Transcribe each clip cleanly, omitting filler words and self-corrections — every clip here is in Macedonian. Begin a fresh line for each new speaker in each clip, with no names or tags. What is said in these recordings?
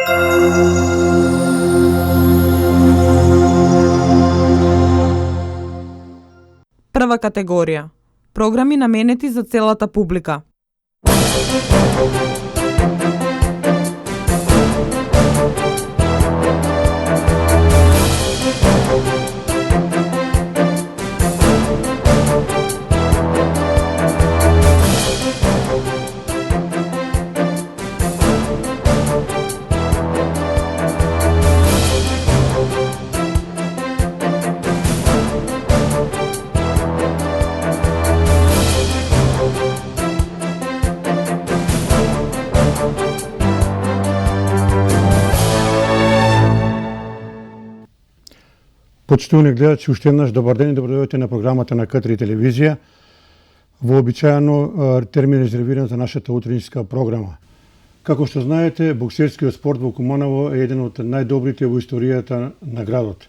Прва категорија. Програми наменети за целата публика.
Почитувани гледачи, уште еднаш добар ден и добродојдовте на програмата на К3 телевизија. Вообичаено термин резервиран за нашата утринска програма. Како што знаете, боксерскиот спорт во Куманово е еден од најдобрите во историјата на градот.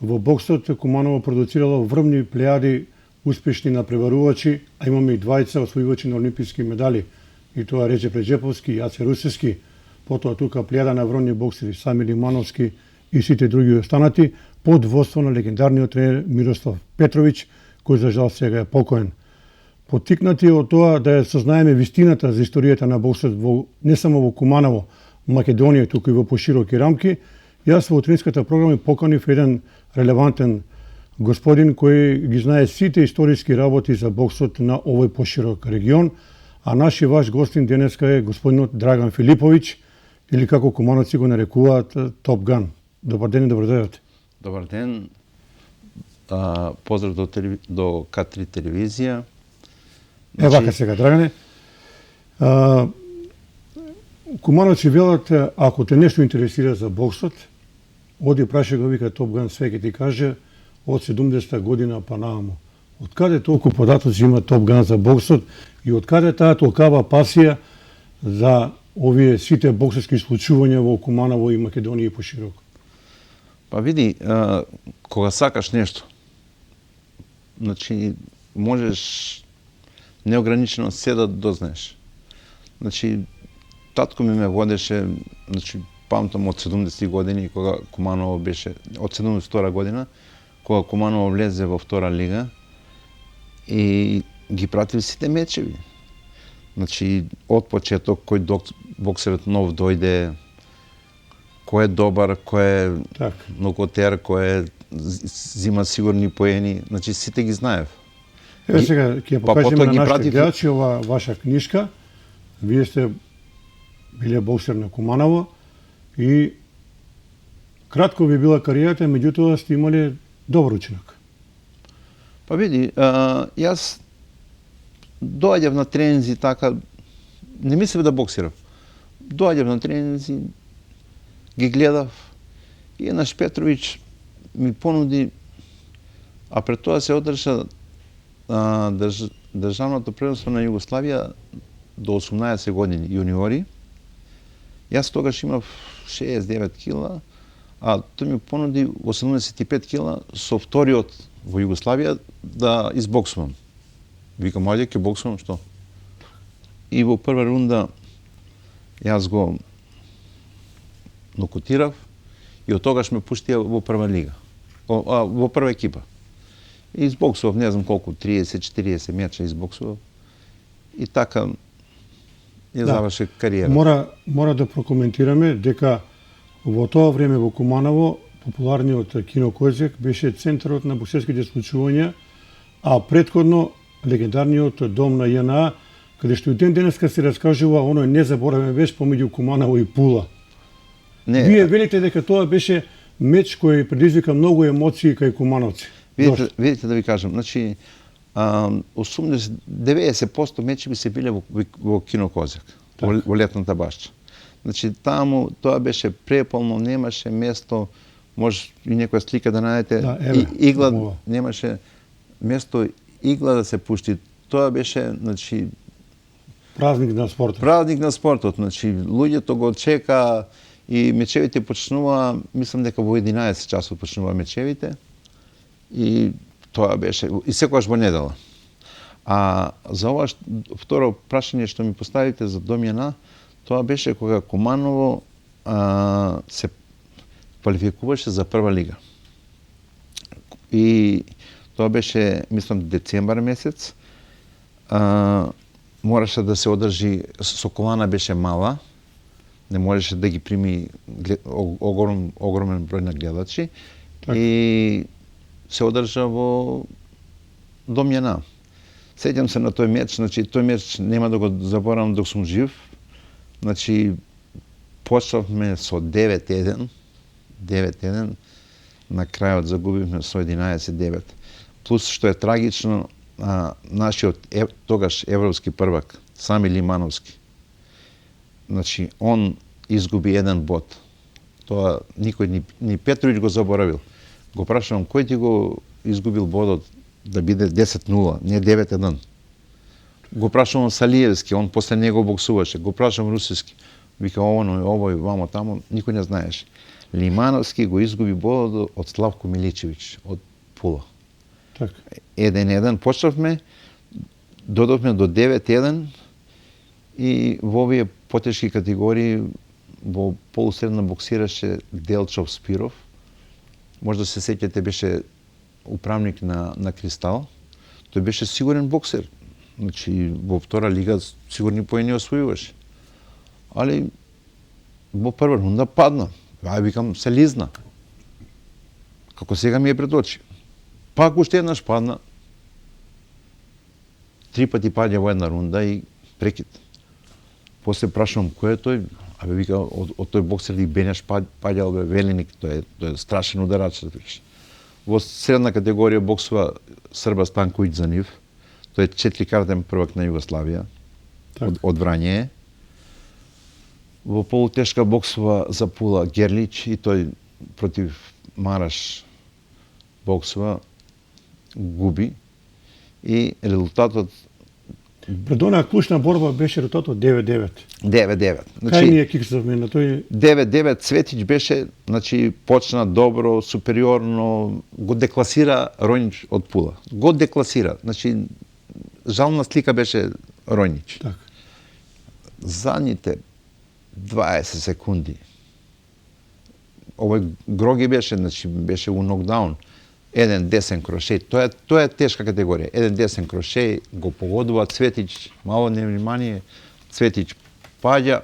Во боксот Куманово продуцирало врвни плејади успешни напреварувачи, а имаме и двајца освојувачи на олимписки медали, и тоа Реджеп Реджеповски и Јаце Русевски, потоа тука плејада на врвни боксери Сами Лимановски и сите други останати, под водство на легендарниот тренер Мирослав Петровиќ, кој за жал сега е покоен. Поттикнати од тоа да ја сознаеме вистината за историјата на боксот не само во Куманово, Македонија, туку и во пошироки рамки, јас во утринската програма поканив еден релевантен господин кој ги знае сите историски работи за боксот на овој поширок регион, а наши ваш гостин денеска е господинот Драган Филиповиќ, или како кумановци го нарекуваат Топ Ган. Добар ден и добродојдовте.
Добар ден, поздрав до К3 телевизија.
Вака сега, Драгане. Кумановци велат, ако те нешто интересира за боксот, оди прашај го, вика Топ Ган, све ќе ти каже од 70-та година па нааму. Од каде толку податоци има Топ Ган за боксот и од каде таа толкава пасија за овие сите боксерски случувања во Куманово и Македонија и пошироко?
Па види, кога сакаш нешто, значи можеш неограничено се да дознаеш. Значи, татко ми ме водеше, значи, памтам од 70 години, кога Куманово беше, од 72 година, кога Куманово влезе во втора лига и ги пратил сите мечеви. Значи, од почеток, кој боксерот нов дојде, кој е добар, кој е нокотер, кој е зима сигурни поени, значи сите ги знаев.
Еве сега ќе покажеме на нашите гледачи ова ваша книшка. Вие сте биле боксер на Куманово и кратко ви била кариерата, меѓутоа сте имале добар учинок.
Па види, јас доаѓав на тренинзи така, не мислев да боксирам. Доаѓав на тренинзи, ги гледав и еднаш Петровиќ ми понуди, а пред тоа се одржа државното првенство на Југославија до 18 години јуниори. Јас тогаш имав 69 кила, а тој ми понуди 85 кила со вториот во Југославија да избоксувам. Викам, ајде ќе боксувам, што? И во прва рунда јас го нокотирав и од тогаш ме пуштија во прва лига, во прва екипа. И избоксував, не знам колку, 30-40 меча избоксував. И така ја заврши кариера.
Мора да прокоментираме дека во тоа време во Куманово популарниот кино Козјак беше центарот на боксерските случувања, а претходно легендарниот дом на ЈНА, каде што и ден денеска се раскажува оној незаборавен веж помеѓу Куманово и Пула. Вие велите дека тоа беше меч кој предизвика многу емоции кај кумановци.
Видите да ви кажам, значи 90% мечеви се биле во кино Козјак, во летната башча. Значи таму тоа беше преполно, немаше место, може и некоја слика да најдете, игла немаше место, игла да се пушти. Тоа беше, значи,
празник на спортот.
Празник на спортот, значи луѓето го чека и мечевите почнува, мислам дека во 11 часот почнува мечевите. И тоа беше, и секогаш во недела. А за ова второ прашање што ми поставите за Дом ЈНА, тоа беше кога Куманово се квалификуваше за прва лига. И тоа беше, мислам, децембар месец. Мораше да се одржи, Соколана беше мала, не можеше да ги прими огромен број на гледачи.
Так.
И се одржа во Домјана. Сеќам се на тој меч, значи тој меч нема да го заборавам док сум жив. Значи почнавме со 9-1, на крајот загубивме со 11-9. Плюс што е трагично, нашиот тогаш европски првак, Сами Лимановски. Значи он изгуби еден бод. Тоа никој ни Петровиќ го заборавил. Го прашувам кој ти го изгубил бодот да биде 10-0, не 9-1. Го прашувам Салиевски, он после него боксуваше. Го прашувам Русевски. Вика овој, вамо тамо, никој не знаеше. Лимановски го изгуби бодот од Славко Миличевиќ, од Пула.
Така.
1-1 почнавме, додовме до 9-1 и во овие потешки категории во полусредна боксираше Делчов Спиров. Може да се сеќате, беше управник на Кристал. Тој беше сигурен боксер. Значи во втора лига сигурни поени освојуваше. Али во прва рунда падна. Викам, се лизна. Како сега ми е пред очи. Пак уште еднаш падна. 3 пати паѓа во една рунда и прекид. После прашувам кој е тој, вика од тој боксер и Бенеш паѓал Веленик, тој е страшен ударач. Во средна категорија боксува Срба Станковиќ за нив. Тој е 4-кратен првак на Југославија. Од Врање. Во полутешка боксува за Пула Герлич и тој против Мараш боксува, губи и резултатот
Пред онаа клучна борба беше резултатот 9-9.
9-9.
Кај ни е киксовме на тој
9-9 Цветич беше, значи почна добро, супериорно, го декласира Ројнич од Пула. Го декласира, значи жална слика беше Ројнич.
така.
Задните 20 секунди. Овој Гроги беше, значи беше у нокдаун. Еден десен крошеј, тоа е тешка категорија. Еден десен крошеј го погодува Цветич, мало невнимание, Цветич паѓа,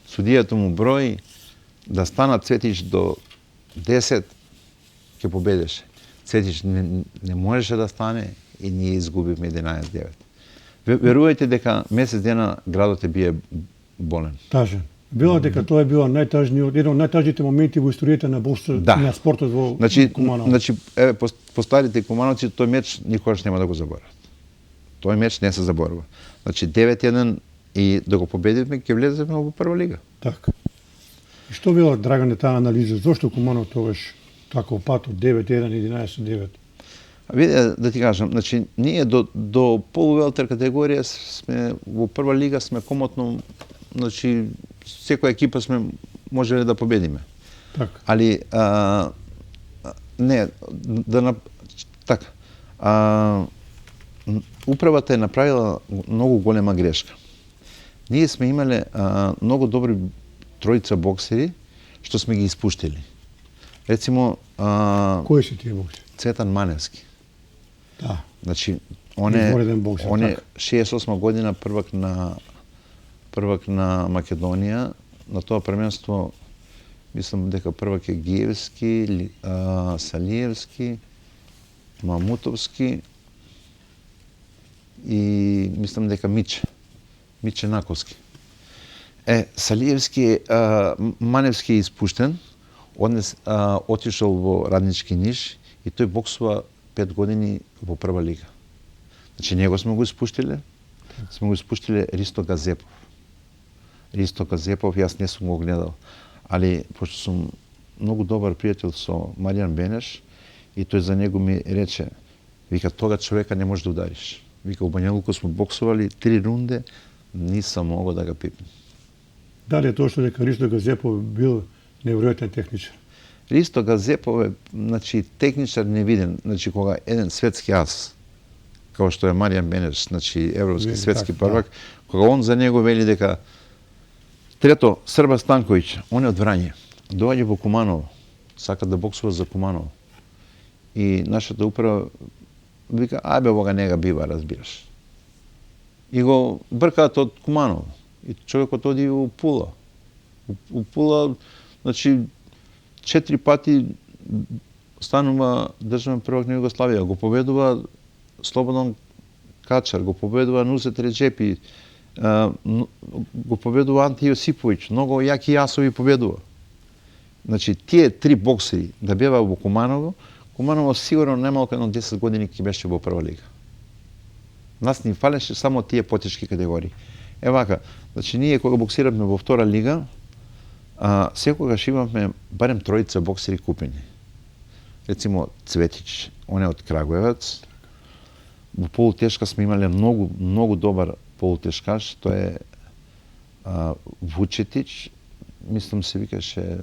судијата му брои, да стана Цветич до 10, ќе победеше. Цветич не можеше да стане и ние изгубивме 11-9. Верувајте дека месец дена градот е бие болен.
Тажен. Било дека тоа е било еден од најтажните моменти во историјата на боксот, на спортот во Куманово.
Значи, еве, по старите кумановци, тој меч никогаш нема да го заборават. Тој меч не се заборава. Значи, 9-1 и да го победиме, ќе влеземе во прва лига.
Така. И што била, Драгане, таа анализа? Зошто Куманово тогаш таков пат од 9-1, 11-9?
Виде, да ти кажам, значи, ние до полувелтер категорија сме, во прва лига сме комотно, значи, секоја екипа сме можеле да победиме.
Така.
Али, не, така, управата е направила многу голема грешка. Ние сме имале многу добри тројца боксери, што сме ги испуштили. Рецимо,
кои се тие боксери?
Цветан Маневски.
Да.
Значи, он е
боксер,
68 година првак на Македонија. На тоа првенство мислам дека првак е Гиевски, Салиевски, Мамутовски и мислам дека Миче Наковски. Салиевски Маневски е испуштен, отишол во Раднички Ниш и тој боксува 5 години во прва лига. Значи, него сме го испуштиле. Сме го испуштиле Ристо Газепов. Ристо Газепов, јас не сум го гледал. Али, пошто сум многу добар пријател со Маријан Бенеш, и тој за него ми рече, вика, тога човека не може да удариш. Вика, у Бања Лука сме боксували 3 рунде, нисам могол да го пипнем.
Дали е тоа што дека Ристо Газепов бил неверојатен техничар?
Ристо Газепов е, значи, техничар невиден. Значи, кога еден светски ас, како што е Маријан Бенеш, значи, европски светски првак, кога он за него вели дека Трето, Срба Станковиќ, он е од Врање. Доаѓа во Куманово, сака да боксува за Куманово. И нашата управа вика, ајбе, ова не га бива, разбираш. И го бркаат од Куманово. И човекот оди у Пула. У Пула, значи, 4 пати станува државен prvак на Југославија. Го победува Слободан Качар, го победува Нусет Реджепи, го победува Анти Јосиповиќ, многу јаки јасови победува. Значи, тие 3 боксери да бева во Куманово, Куманово сигурно немалку едно 10 години ќе беше во прва лига. Нас ни фалеше само тие потешки категории. Вака, значи ние кога боксираме во втора лига, секогаш имавме барем тројца боксери купени. Рецимо Цветич, он е од Крагуевац. Во полутешка сме имале многу добар полутешкаш, тој е Вучетич, мислам се викаше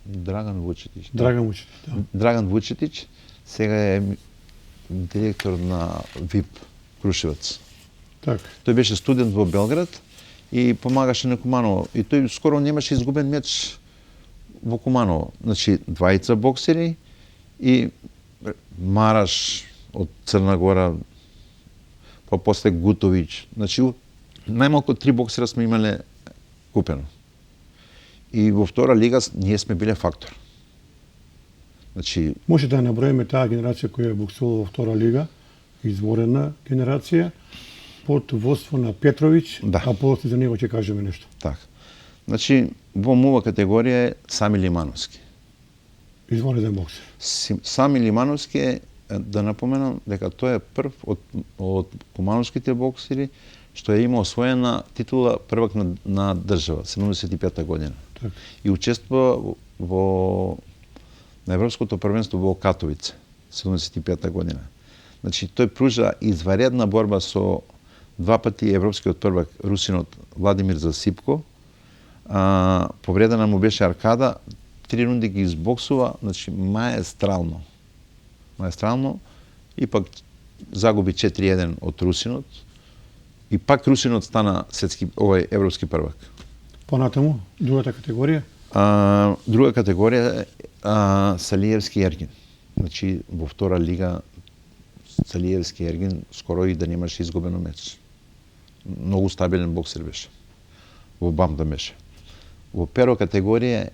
Драган Вучетич.
Драган Вучетич, да.
Драган Вучетич, сега е директор на ВИП Крушевец.
Так.
Тој беше студент во Белград и помагаше на Куманово. И тој скоро немаше изгубен меч во Куманово. Значи, двајца боксери и Мараш од Црна Гора, па после Гутовиќ. Значи, најмалку 3 боксера сме имале купено. И во втора лига ние сме биле фактор. Значи,
може да наброиме таа генерација која е боксувала во втора лига, изворена генерација, под водство на Петровиќ,
да.
А после за него ќе кажеме нешто.
Така. Значи, во мува категорија е Сами Лимановски.
Извореден боксер.
Сами Лимановски е, да напоменам, дека тој е прв од кумановските боксери што е имал освоена титула првак на држава, 75-та година.
Так.
И учествува на Европското првенство во Катовице, 75-та година. Значи, тој пружа изваредна борба со 2 пати европскиот првак русинот Владимир Засипко. Повредена му беше аркада, 3 рунди ги избоксува, значи маестрално. И пак загуби 4-1 од русинот. И пак русинот стана европски првак.
Понатаму, другата категорија?
Друга категорија е Салиевски Ергин. Значи, во втора лига Салиевски Ергин скоро и да немаше изгубено меч. Многу стабилен боксер беше. Во бамта беше. Во перо категорија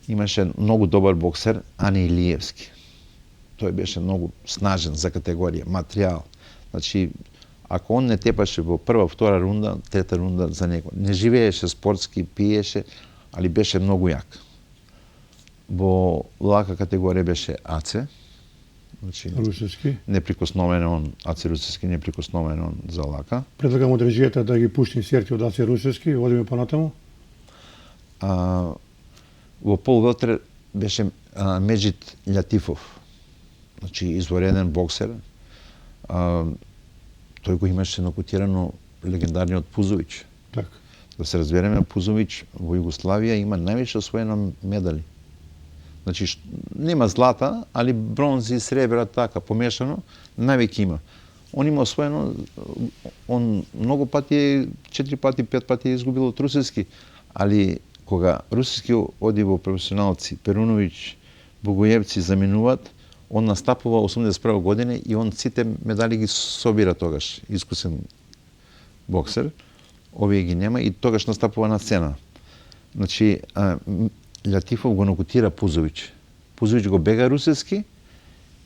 имаше многу добар боксер Ани Илиевски. Тој беше многу снажен за категорија, материјал. Значи, ако он не тепаше во прва, втора рунда, трета рунда за него. Не живееше спортски, пиеше, али беше многу јак. Во лака категорија беше АЦ. Значи,
Русевски.
Неприкосновен он, АЦ Русевски, неприкосновен он за лака.
Предлагам од режијата да ги пушти инсерти од АЦ Русевски, одиме понатаму.
Во полувелтер беше Меджид Љатифов. Значи, извореден боксер. Тој го имаше нокутирано легендарниот Пузовиќ.
Так.
Да се разбереме, Пузовиќ во Југославија има највише освоено медали. Значи, нема злата, али бронзи, сребра, така, помешано, највеќе има. Он има освоено, он многу пати, 4 пати, 5 пати е изгубил од Русевски, али кога Русевски оди во професионалци, Перуновиќ, Богојевци заминуваат, он настапува 81 година и он сите медали ги собира тогаш, искусен боксер. Овие ги нема и тогаш настапува на сцена. Значи, Љатифов го нокутира Пузовиќ. Пузовиќ го бега Русевски,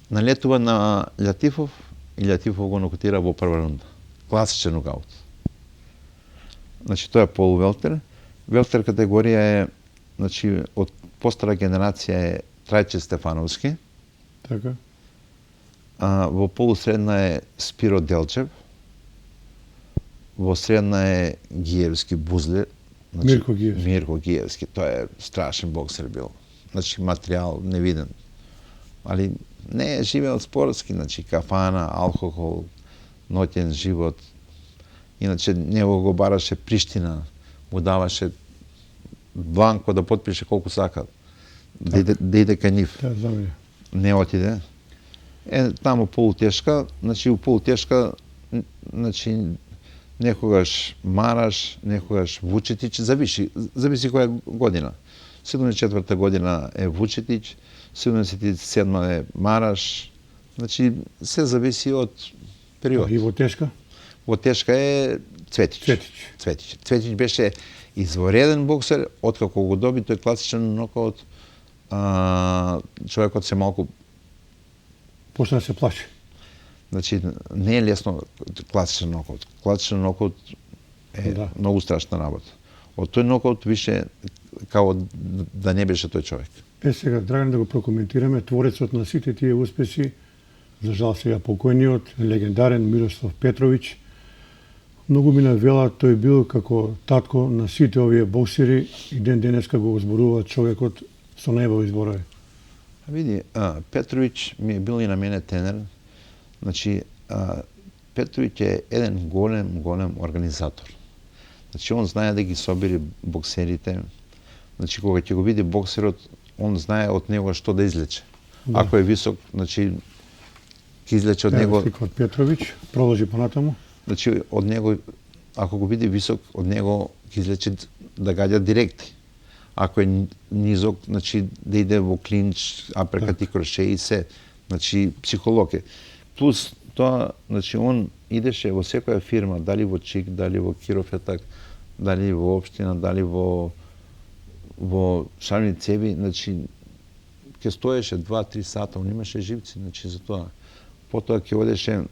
налетува на Љатифов и Љатифов го нокутира во прва рунда. Класичен нокаут. Значи, тоа е полувелтер. Велтер категорија е, значи, од постара генерација е Трајче Стефановски.
Така.
Во полусредна е Спиро Делчев. Во средна е Гиевски Бузле. Значи, Мирко Гиевски. Тој е страшен боксер бил. Значи, материјал невиден. Али не е живеел спортски, значи, кафана, алкохол, ноќен живот. Иначе, него го бараше Приштина, му даваше бланко да потпише колку сака. Да иде кај нив. Не отиде. Таму полутешка, значи у полутешка, значи некогаш Мараш, некогаш Вучетич, зависи која година. 74 година е Вучетич, 77 е Мараш, значи се зависи од период.
И во тешка?
Во тешка е Цветич. Цветич беше извореден боксер, откако го доби тој класичен нокаут, човекот се малку
Почна да се плаши.
Значи, не е лесно класичен нокаут. Класичен нокаут е многу страшна работа. Од тој нокаут више као да не беше тој човек.
Сега, Драган, да го прокоментираме, творецот на сите тие успеси, за жал сега покојниот, легендарен Мирослав Петрович, многу ми навела, тој бил како татко на сите овие боксери и ден денеска го зборува човекот со најбови зборови.
Види, Петрович ми е бил и на мене тренер. Значи, Петрович е еден голем организатор. Значи, он знае да ги собери боксерите. Значи, кога ќе го види боксерот, он знае од него што да излече. Да. Ако е висок, значи, ќе излече од него...
Од Петрович, продолжи понатаму.
Значи, од него, ако го види висок, од него ќе излече да гаѓа директи. Ако е низок, значи, да иде во клинч, аперкати, кроше и се. Значи, психолог е. Плюс тоа, значи, он идеше во секоја фирма, дали во ЧИК, дали во Кирофетак, дали во општина, дали во Шарни цеви, значи, ке стоеше 2-3 сата, он имаше живци, значи, за тоа. Потоа ќе одеше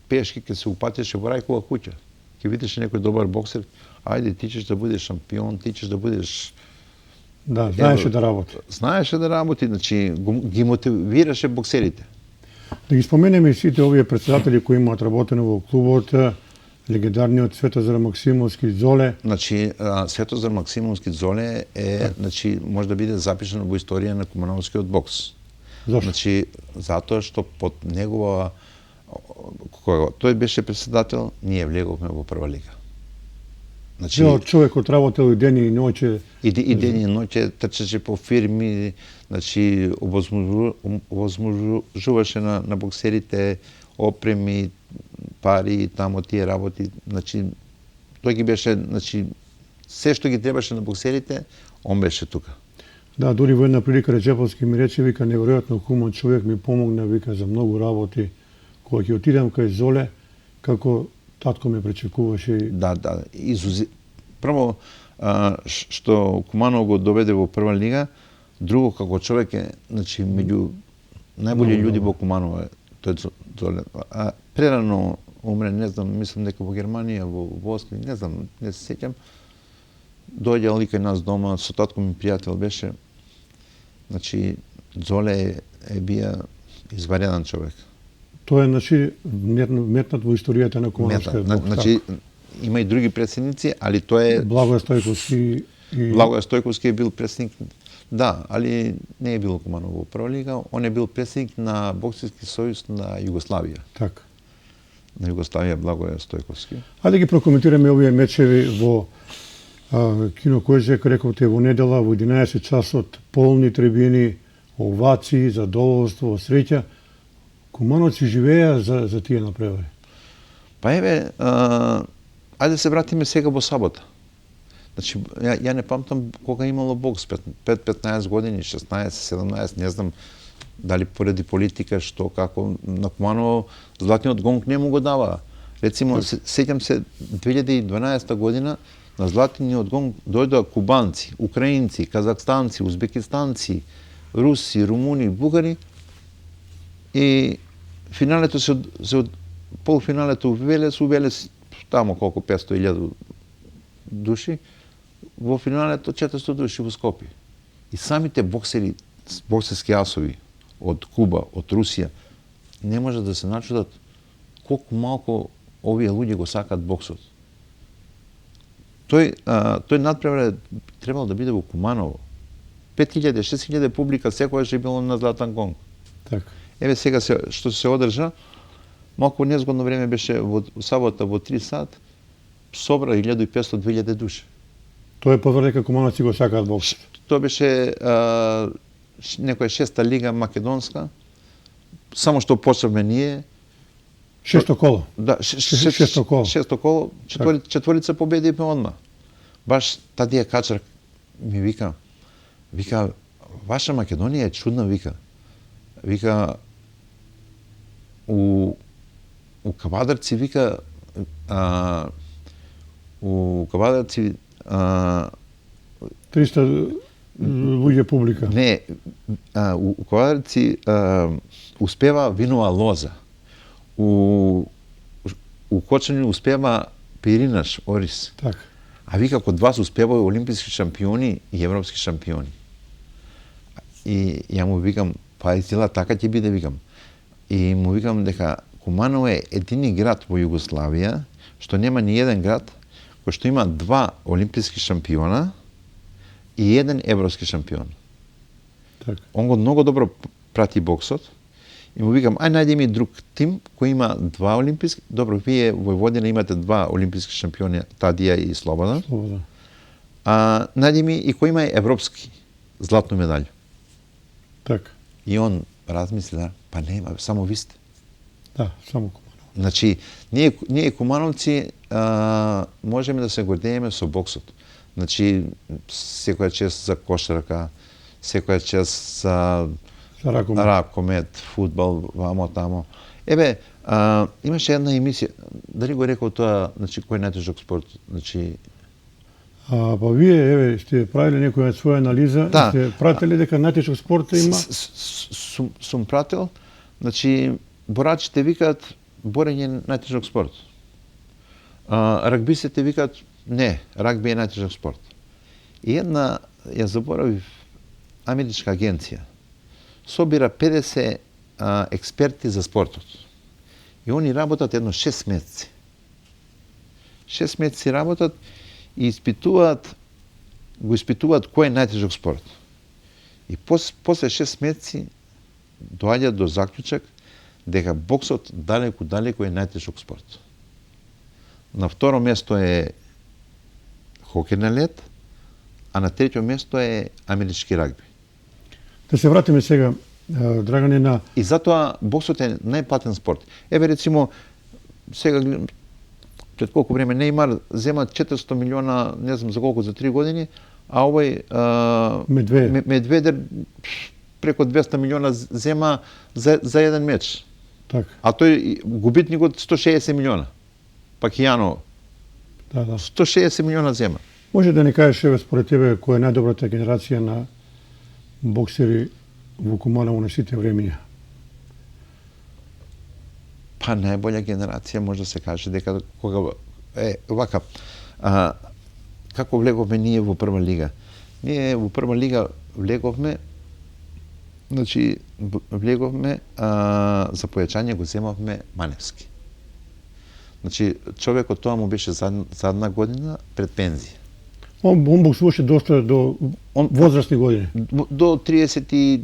пешки, ке се упатеше во Рајкова куќа. Ке видеше некој добар боксер, ајде, ти ćeš да будеш шампион, ти ćeš да будеш...
Да, знаеше да работи.
Знаеше да работи, значи, ги мотивираше боксерите.
Да ги споменеме и сите овие председатели кои имаат работено во клубот, легендарниот Светозар Максимовски Золе.
Значи, Светозар Максимовски Золе е, значи, може да биде запишано во историја на кумановскиот бокс.
Зошто?
Значи, затоа што под негова... Кога тој беше председател, ние влеговме во прва лига.
Значи, човекот работел и ден и ноќе.
И ден и ноќе трчеше по фирми, значи, овозможуваше на боксерите опреми, пари, тамо тие работи. Значи, тој ги беше, значи, се што ги требаше на боксерите, он беше тука.
Да, дури во една прилика Реджеповски ми рече, вика, неверојатно хуман човек, ми помогна, вика, за многу работи. Кога ќе отидам кај Золе, како татко ме пречекуваше.
Да. Прво, што Куманово го доведе во прва лига, друго, како човек е, значи, меѓу најболи луѓе во Куманово е тој Золе. Прерано умре, не знам, мислам дека во Германија, во Осми, не знам, не се сеќам. Дојде кај нас дома, со татко ми пријател беше. Значи, Золе е бија извареден човек.
Тоа е, значи, метнат во историјата на Кумановскиот бокс.
Значи, има и други председници, али тоа е...
Благоја Стојковски и...
Благоја Стојковски е бил председник, да, али не е бил Куманово во прва лига, он е бил председник на Боксерски сојуз на Југославија.
Така.
На Југославија Благоја Стојковски.
Ајде ги прокоментираме овие мечеви во Кино Којжек, рековте во недела, во 11 часот, полни трибини, овации, задоволство, среќа. Кумановци живееа за тие направи.
Па еве, ајде се вратиме сега во сабота. Значи, ја не памтам кога имало бокс, 5-15 години, 16-17, не знам дали поради политика, што, како, на Куманово златниот гонг не му го дава. Рецимо, сеќам се 2012 година, на златниот гонг дојдоа кубанци, украинци, казахстанци, узбекистанци, руси, румуни, бугари и финалето полуфиналето увеле тамо колку 500.000 души, во финалето 400 души во Скопје. И самите боксери, боксерски асови од Куба, од Русија, не може да се начудат колку малку овие луѓе го сакаат боксот. Тој надпревар требало да биде во Куманово. 5.000-6.000 публика секогаш е било на Златан гонг.
Така.
Еве сега што се одржа, малку незгодно време беше во сабота во 3 сат, собра 1.500-2.000 души.
Тоа е потврда дека Кумановци го сакаат боксот.
Тоа беше некоја 6-та лига македонска, само што почнавме ние.
Шесто коло.
Да,
Шесто коло.
Шесто коло, четворица победи одма. Баш Тадија Качар ми вика, ваша Македонија е чудна, вика, у Кавадарци, вика, у Кавадарци
300 луѓе публика.
Не, у Кавадарци успева винова лоза. У Кочани успева пиринаш, орис.
Така.
А вика, код вас успевају олимписки шампиони и европски шампиони. И ја му викам, па изцела така ќе биде, викам. И му викам дека Куманово е едини град во Југославија што нема ни еден град кој што има 2 олимписки шампиона и 1 европски шампион.
Така.
Он го многу добро прати боксот. И му викам, ај најди ми друг тим кој има 2 олимписки. Добро, вие во Војводина имате 2 олимписки шампиони, Тадија и Слободан.
Слободан.
Најди ми и кој има европски златну медаљу.
Така.
И он размисли, да, па нема, само ви сте.
Да, само Куманово.
Значи, ние кумановци можеме да се гордееме со боксот. Значи, секоја чест за кошарка, секоја чест за ракомет, фудбал, вамо тамо. Еве, имаше една емисија, дали го рекол тоа, значи, кој е најтежок спорт? Значи,
па вие, еве, сте правиле некоја своја анализа,
да.
Сте пратили дека најтежок спорт има?
Сум пратил, значи, борачите викаат, борење е најтежок спорт. Рагбистите викаат, не, рагби е најтежок спорт. И една, ја заборавив, америчка агенција, собира 50 експерти за спортот. И они работат едно 6 месеци. 6 месеци работат и го испитуваат кој е најтежок спорт. И после 6 месеци доаѓаат до заклучок дека боксот далеку е најтежок спорт. На второ место е хокеј на лед, а на трето место е амерички рагби.
Да се вратиме сега, Драгане, на...
И затоа боксот е најплатен спорт. Еве рецимо, сега пред колку време Нејмар зема 400 милиона, не знам за колку, за 3 години, а овој Медведер преко 200 милиона зема за еден меч.
Така.
А тој губитник од 160 милиона. Пакијано,
Да.
160 милиона зема.
Може да ни кажеш, еве, според тебе, која е најдобрата генерација на боксери во Куманово на сите времиња?
Па најбоља генерација може да се каже дека кога вака, како влеговме ние во прва лига? Ние во прва лига влеговме, значи влеговме за појачање го земавме Маневски. Значи човекот тоа му беше задна година пред пензија.
Он боксуваше доста до возрастни години.
До 34-5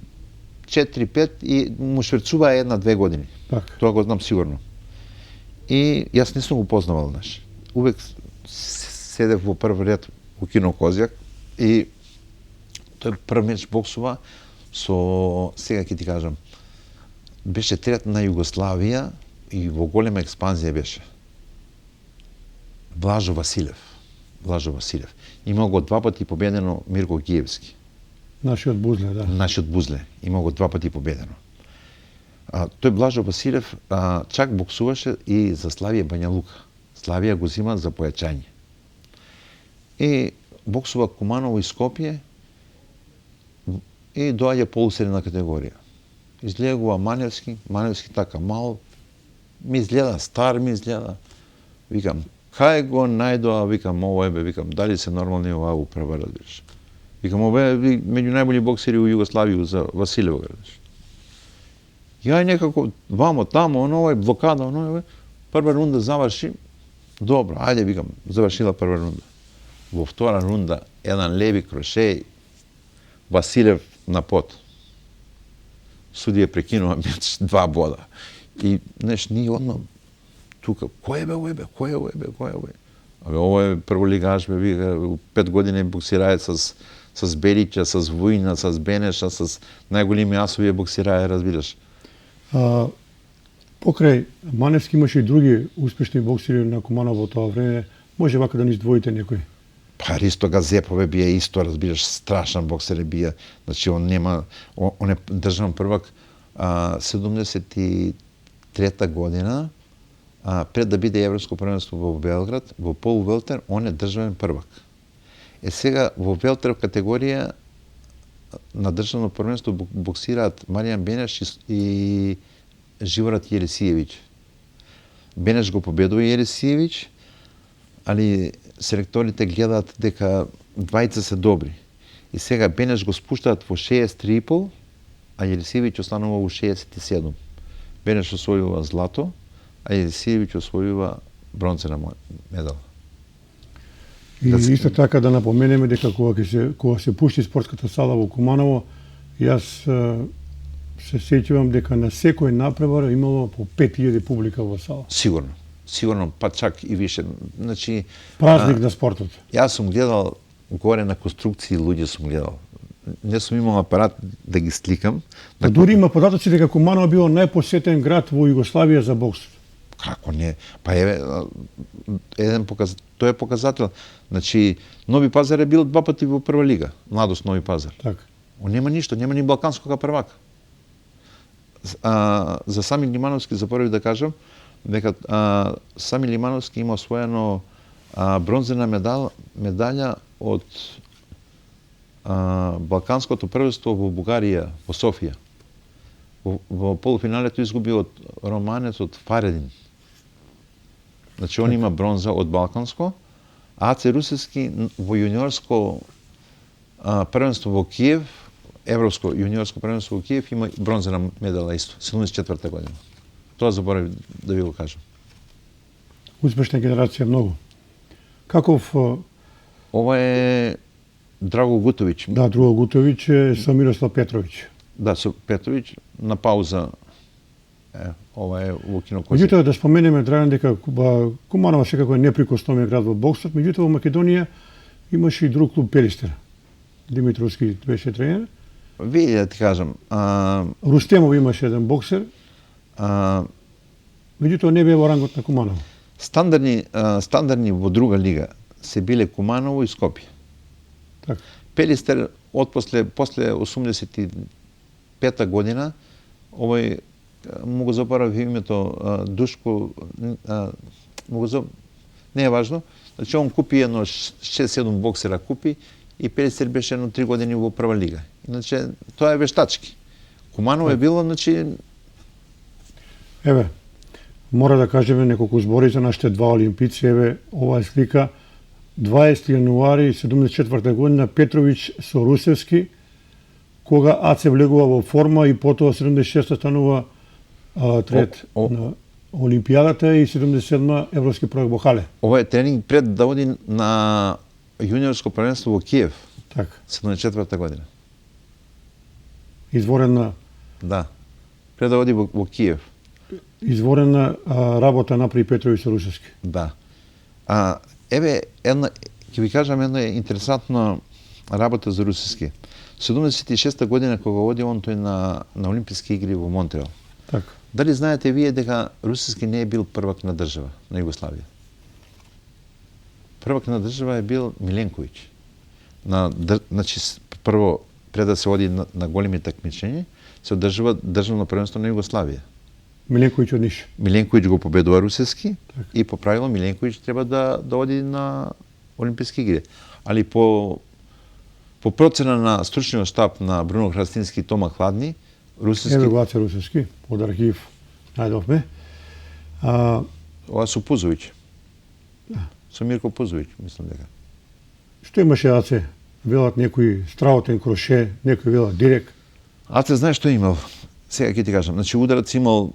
и му шверцува 1-2 години.
Так.
Тоа го знам сигурно. И јас не сум го познавал, знаеш. Увек седев во прв ред во кино Козјак и тој прв меч боксува со, сега ќе ти кажам, беше трет на Југославија и во голема експанзија беше. Блажо Василев. Имал го 2 пати победено Мирко Гиевски.
Нашиот Бузле, да.
Нашиот Бузле. Имал го 2 пати победено. Тој Блажо Василев чак боксуваше и за Славија Бања Лука. Славија го зима за појачање. И боксува Куманово и Скопје и доаѓа полусредна категорија. Излегува Маневски така мал, ми изгледа стар, Викам, кај го најдоа, викам, ово ебе, викам, дали се нормални ова управа, разбираш. Викам, ове меѓу најбољи боксери у Југославија за Василево, разбираш. Ја некако вамо тамо, оно блокада, прва рунда заврши, добро, ајде, викам, завршила прва рунда. Во втора рунда, еден леви крошеј, Василев на пот. Судија прекинува меч 2 бода. И, знаеш, ние одно тука, кој е бе? Абе, ово е прволигаш, бе, вика, 5 години боксираје с Белиќа, с Вујна, с Бенеша, с најголеми асови боксираје, разбираш.
Покрај Маневски имаше и други успешни боксери на Куманово во тоа време. Може вака да ни издвоите некој?
Па Ристо Газепове бија исто, разбираш, страшен боксер е бија. Значи он е државен првак 73-та година, пред да биде европско првенство во Белград, во полувелтер, он е државен првак. Сега во велтер категорија на државно првенство боксираат Маријан Бенеш и Живорат Јелисиевиќ. Бенеш го победува Јелисиевиќ, али селекторите гледаат дека двајца се добри. И сега Бенеш го спуштаат во 63,5, а Јелисиевиќ останува во 67. Бенеш освојува злато, а Јелисиевиќ освојува бронзена медала.
И исто така да напоменеме дека кога се пушти спортската сала во Куманово, јас се сеќавам дека на секој напревар имало по 5000 публика во сала.
Сигурно, па чак и више. Значи,
празник на спортот.
Јас сум гледал горе на конструкции, луѓе сум гледал. Не сум имал апарат да ги сликам.
Дури има податоци дека Куманово било најпосетен град во Југославија за бокс.
Како не? Па еве, тој е показател. Значи, Нови Пазар е бил 2 пати во прва лига, Младост Нови Пазар.
Така.
Он нема ништо, нема ни балканскога првака. За Сами Лимановски заборавив да кажам дека Сами Лимановски има освоено бронзена медаља од балканското првенство во Бугарија, во Софија. Во полуфиналето изгуби од романец од Фаредин. Значи, он има бронза од балканско, а АЦ Русевски во јуниорско првенство во Киев, европско јуниорско првенство во Киев, има бронзена медала исто, 74-та година. Тоа заборавив да ви го кажам.
Успешна генерација многу. Каков...
Ова е Драго Гутовиќ.
Да, Драго Гутовиќ е со Мирослав Петровиќ.
Да, со Петровиќ на пауза. Ова е во Кинокозија.
Меѓутоа да споменеме, Драган, дека Куманово секако е неприкосновен град во боксот, меѓутоа во Македонија имаше и друг клуб Пелистер. Димитровски беше тренер.
Види да ти кажам.
Рустемов имаше еден боксер. Меѓутоа не бе во рангот на Куманово.
Стандарни во друга лига се биле Куманово и Скопје.
Така.
Пелистер после 85-та година, овој му го заборавив името Душко, не е важно, значи он купи едно 6-7 боксера купи и Пелистер беше едно 3 години во прва лига. Иначе тоа е вештачки. Куманово е било, значи...
Еве, мора да кажеме неколку збори за нашите два олимпици. Еве, оваа слика 20 јануари 74 година Петровиќ со Русевски, кога АЦ влегува во форма и потоа 76 станува трет на Олимпијадата и 77 европски првак во Хале.
Ова е тренинг пред да оди на јуниорско првенство во Киев.
Така.
74 година.
Изворена...
Да. Пред да оди во Киев.
Изворена работа направи Петровиќ со Русевски.
Да. Еве, ќе ви кажам една интересантна работа за Русевски. 76 година кога оди он тој на Олимписки игри во Монтреал.
Така.
Дали знаете вие дека Русевски не е бил првак на држава на Југославија? Првак на држава е бил Миленковиќ. Значи, прво, пред да се оди на големи такмичења, се одржува државно првенство на Југославија.
Миленковиќ од Ниш.
Миленковиќ го победува Русевски
така.
И по правило Миленковиќ треба да оди на Олимписки игри. Али по процена на стручниот штаб на Бруно Храстински и Тома Хладни, Русевски...
Еве Глаце Русевски, од архив најдовме.
Ова со Пузовиќ. Со Мирко Пузовиќ, мислам дека.
Што имаше АЦ? Велат некој страотен кроше, некој велат дирек.
АЦ знаеш што имал? Сега ќе ти кажам. Значи ударец имал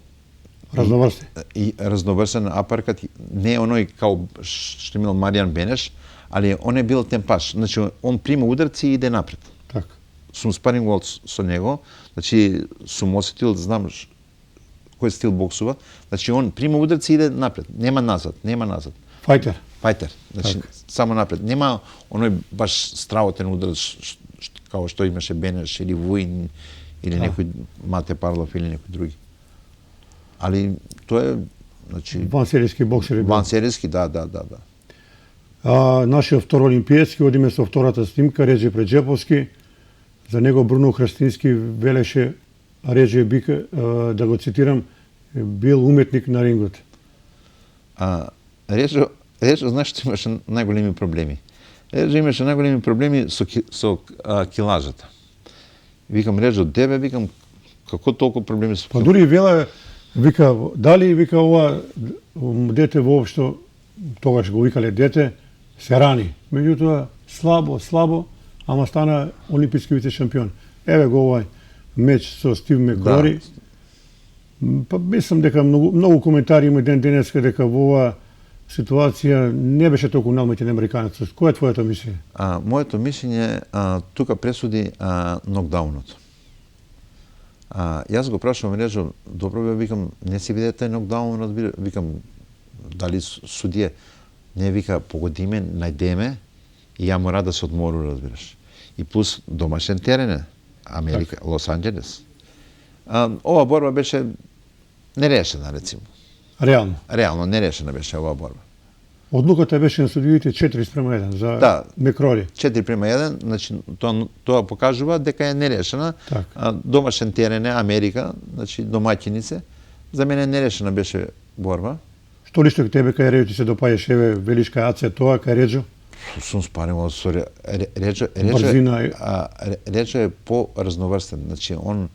разноврсен.
И разноврсен апаркат, не е оној као што имал Маријан Бенеш, али он е бил темпаш. Значи он прима ударци и иде напред.
Така.
Сум спарингувал со него, значи сум осетил, знам кој стил боксува. Значи он прима ударци и иде напред, нема назад.
Фајтер.
Значи
така.
само напред. Нема оној баш страотен ударец као што имаше Бенеш или Вуин или некој Мате Парлов или некој други. али тоа е, значи,
Вансеријски боксер е бил.
вансеријски, да.
Нашиот втор олимпијски, одиме со втората снимка, Реджи Преджеповски. За него Бруно Храстински велеше, Реджи Бика, да го цитирам, бил уметник на рингот.
Реджо, знаеш што имаше најголеми проблеми? Реджо имаше најголеми проблеми со килажата. Викам, Реджо, тебе, викам, како толку проблеми со...
Па дури вела, вика, дали, вика, ова дете воопшто, тогаш го викале дете, се рани. Меѓутоа, слабо, ама стана олимписки вице шампион. Еве го овај меч со Стив Макгрори. Да. Па мислам дека многу коментари има денеска дека во оваа ситуација не беше толку налметен американецот. Која е твоето мислење?
Моето мислење тука пресуди нокдаунот. Јас го прашувам Реджо, добро бе, викам, не си виде тај нокдаун, викам, дали судија, не, вика, погодиме, најдеме и ја мора да се одмору, разбираш. И плюс домашен терен е, Америка, Лос Анџелес. Ова борба беше нерешена, рецимо. Реално нерешена беше оваа борба.
Одлуката беше на судиите 4:1 за Макгрори.
4:1, значи тоа покажува дека е нерешена. Домашен терен е Америка, значи домаќинице. За мене нерешена беше борба.
Што лично кај тебе кај Реджо ти се допаѓаше, еве велиш кај Аце тоа кај Реджо?
Сум спарено со Реджо. Реджо е по-разноврстен, значи он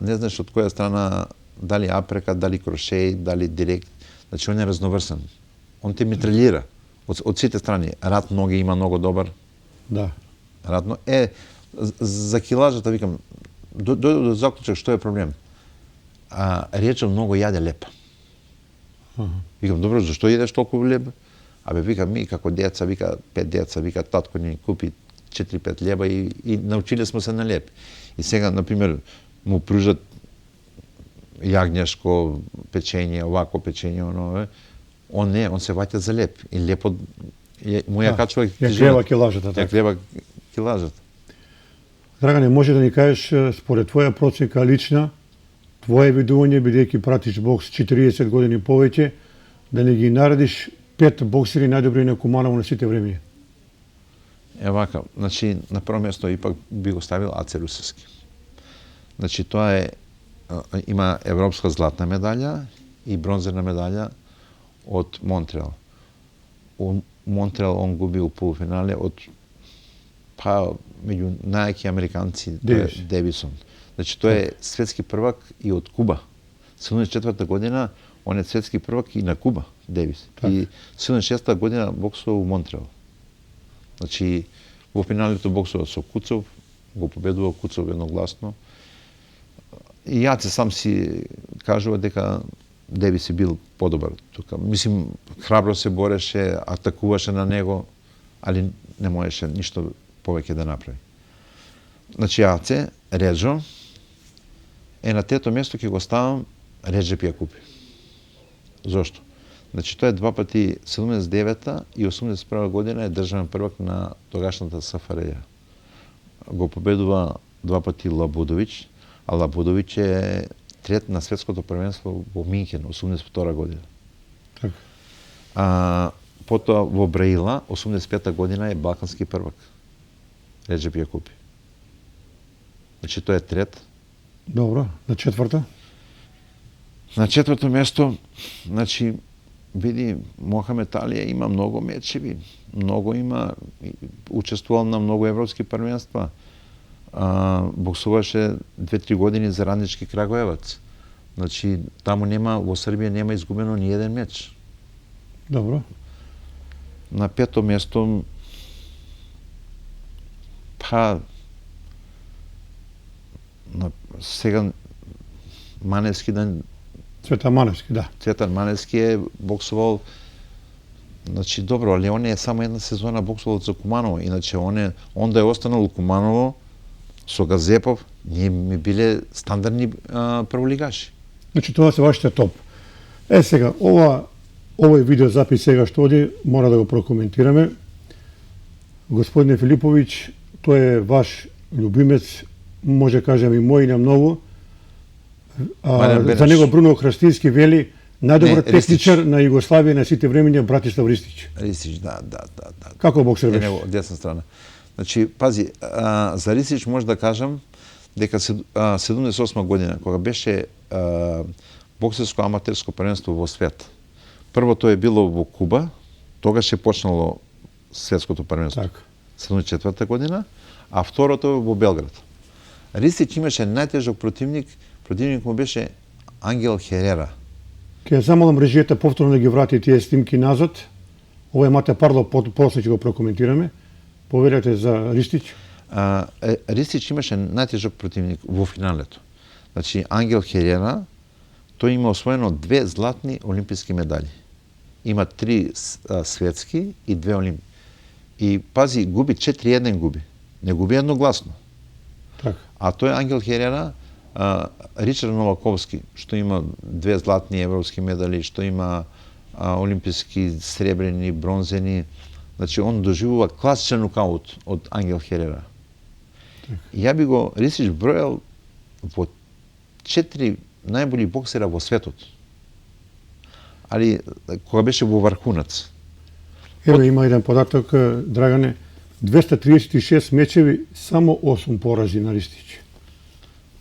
не знаеш од која страна, дали апрека, дали крошеј, дали директ, значи он е разноврстен. Он те митралира од сите страни. Рад ноги има многу добар.
Да.
Радно за килажата викам дојде до заклучок што е проблем. Реджо многу јаде леп. Викам, добро, зашто једеш толку леб? Абе, вика, ми како деца, вика, 5 деца, вика, татко ни купи 4-5 леба и научиле сме се на леб. И сега, например, му пружат јагњешко печење, овако печење, оно, он не, он се ваќа за леб. И лепот му ја качува
ја клева килажата.
Ја клева килажата.
Драгане, може да ни кажеш, според твоја проценка лична, твое видување, бидејќи пратиш бокс 40 години повеќе, да не ги наредиш 5 боксери најдобри на Куманово на сите времиња?
Вака, значи, на прво место ипак би го ставил Аце Русевски. Значи, тоа е, има европска златна медаља и бронзена медаља од Монтреал. У Монтреал он губи у полуфинале од меѓу најаки американци Девисон. Значи, тој е светски првак и од Куба. 74-та година он е светски првак и на Куба, Девис. И 76-та година боксува у Монтреал. Значи, во финалето боксува со Куцов, го победува Куцов едногласно. И Јаце сам си кажува дека Девис е бил подобар тука. Мислим, храбро се бореше, атакуваше на него, али не можеше ништо повеќе да направи. Значи, Јаце, Реджо, на трето место ќе го ставам Реджеп Јакупи. Зошто? Значи, тој е два пати 79-та и 81-та година е државен првак на тогашната СФРЈ. Го победува два пати Лабудовиќ, а Лабудовиќ е трет на светското првенство во Минхен, 82 година. Потоа во Браила, 85-та година е балкански првак. Реджеп Јакупи. Значи, тој е трет.
Добро, на четврто?
На четврто место, значи, види, Мохамед Али има многу мечеви, многу има, учествувал на многу европски првенства. Боксуваше 2-3 години за Раднички Крагуевац. Значи, таму нема, во Србија нема изгубено ни еден меч.
Добро.
На пето место, сега Маневски
Цветан Маневски, да.
Цветан Маневски е боксувал, значи, добро, али он е само една сезона боксувал за Куманово, иначе он да е останал у Куманово со Газепов, ние ми биле стандардни прволигаши.
Значи, тоа се вашите топ. Сега, овој видеозапис сега што оди, мора да го прокоментираме. Господине Филиповиќ, тој е ваш љубимец, може кажем и мој на многу.
Маријан Бенеш.
За него Бруно Храстински вели најдобар
Не, Ристич.
техничар на Југославија на сите времиња Братислав Ристич.
Ристич, да.
Како боксер беше?
Него од десна страна. Значи, пази, за Ристич може да кажам дека 78 година, кога беше боксерско аматерско првенство во свет. Првото е било во Куба, тогаш е почнало светското првенство.
Така.
74 година, а второто во Белград. Ристич имаше најтежок противник му беше Ангел Херера.
Ке замолам режијата повторно да ги врати тие снимки назад. Ова е Мате Парло, после ќе го прокоментираме. Повелете за Ристич.
Ристич имаше најтежок противник во финалето. Значи, Ангел Херера, тој има освоено 2 златни олимписки медали. Има 3 светски и 2 олимписки. И пази, губи 4-1 губи. Не губи едногласно.
Така.
А тој Ангел Херера, Ричард Новаковски, што има 2 златни европски медали, што има олимписки сребрени, бронзени, значи он доживува класичен нокаут од Ангел Херера. И ја би го Ристич бројал во 4 најболи боксера во светот. Али кога беше во врхунец.
Еве има еден податок, Драгане, 236 мечеви, само 8 порази на Ристич.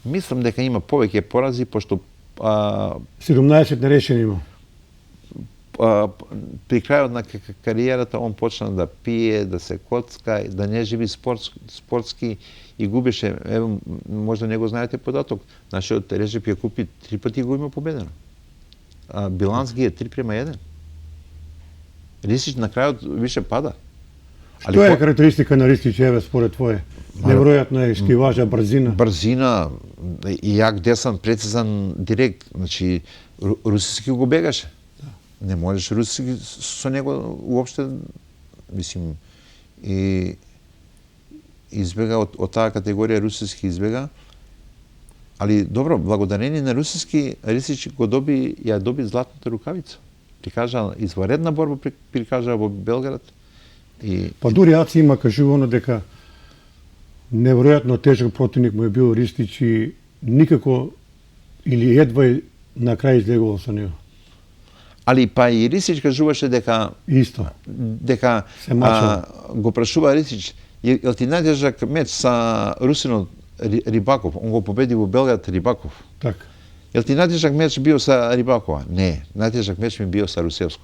Мислам дека има повеќе порази, пошто
17 нерешени има.
При крајот на кариерата он почна да пие, да се коцка, да не живи спортски и губеше, ево, можда не го знаете податок, нашиот Режеп Јакупи 3 пати го има победено. Биланс ги е 3:1. Ристич на крајот више пада.
Што е карактеристика на Ристич, еве, според твое? Неверојатно е скиважа, брзина.
Брзина, и јак десен, прецизан, директ. Значи, русиски го бегаше. Не можеш русиски со него уопште, мислим, и избега од таа категорија русиски избега. Али добро, благодарение на русиски, Ристич ја доби златната рукавица. Прикажа изваредна борба, прикажа во Белград.
Па дури Аци има кажувано дека неверојатно тежок противник му е бил Ристич и никако или едва на крај излегувал со него.
Али па и Ристич кажуваше дека дека го прашува Ристич, јел ти најтежак меч са русинот Рибаков, он го победи во Белград Рибаков.
Така.
Јел ти најтежак меч био са Рибакова? Не, најтежак меч ми био са Русевско.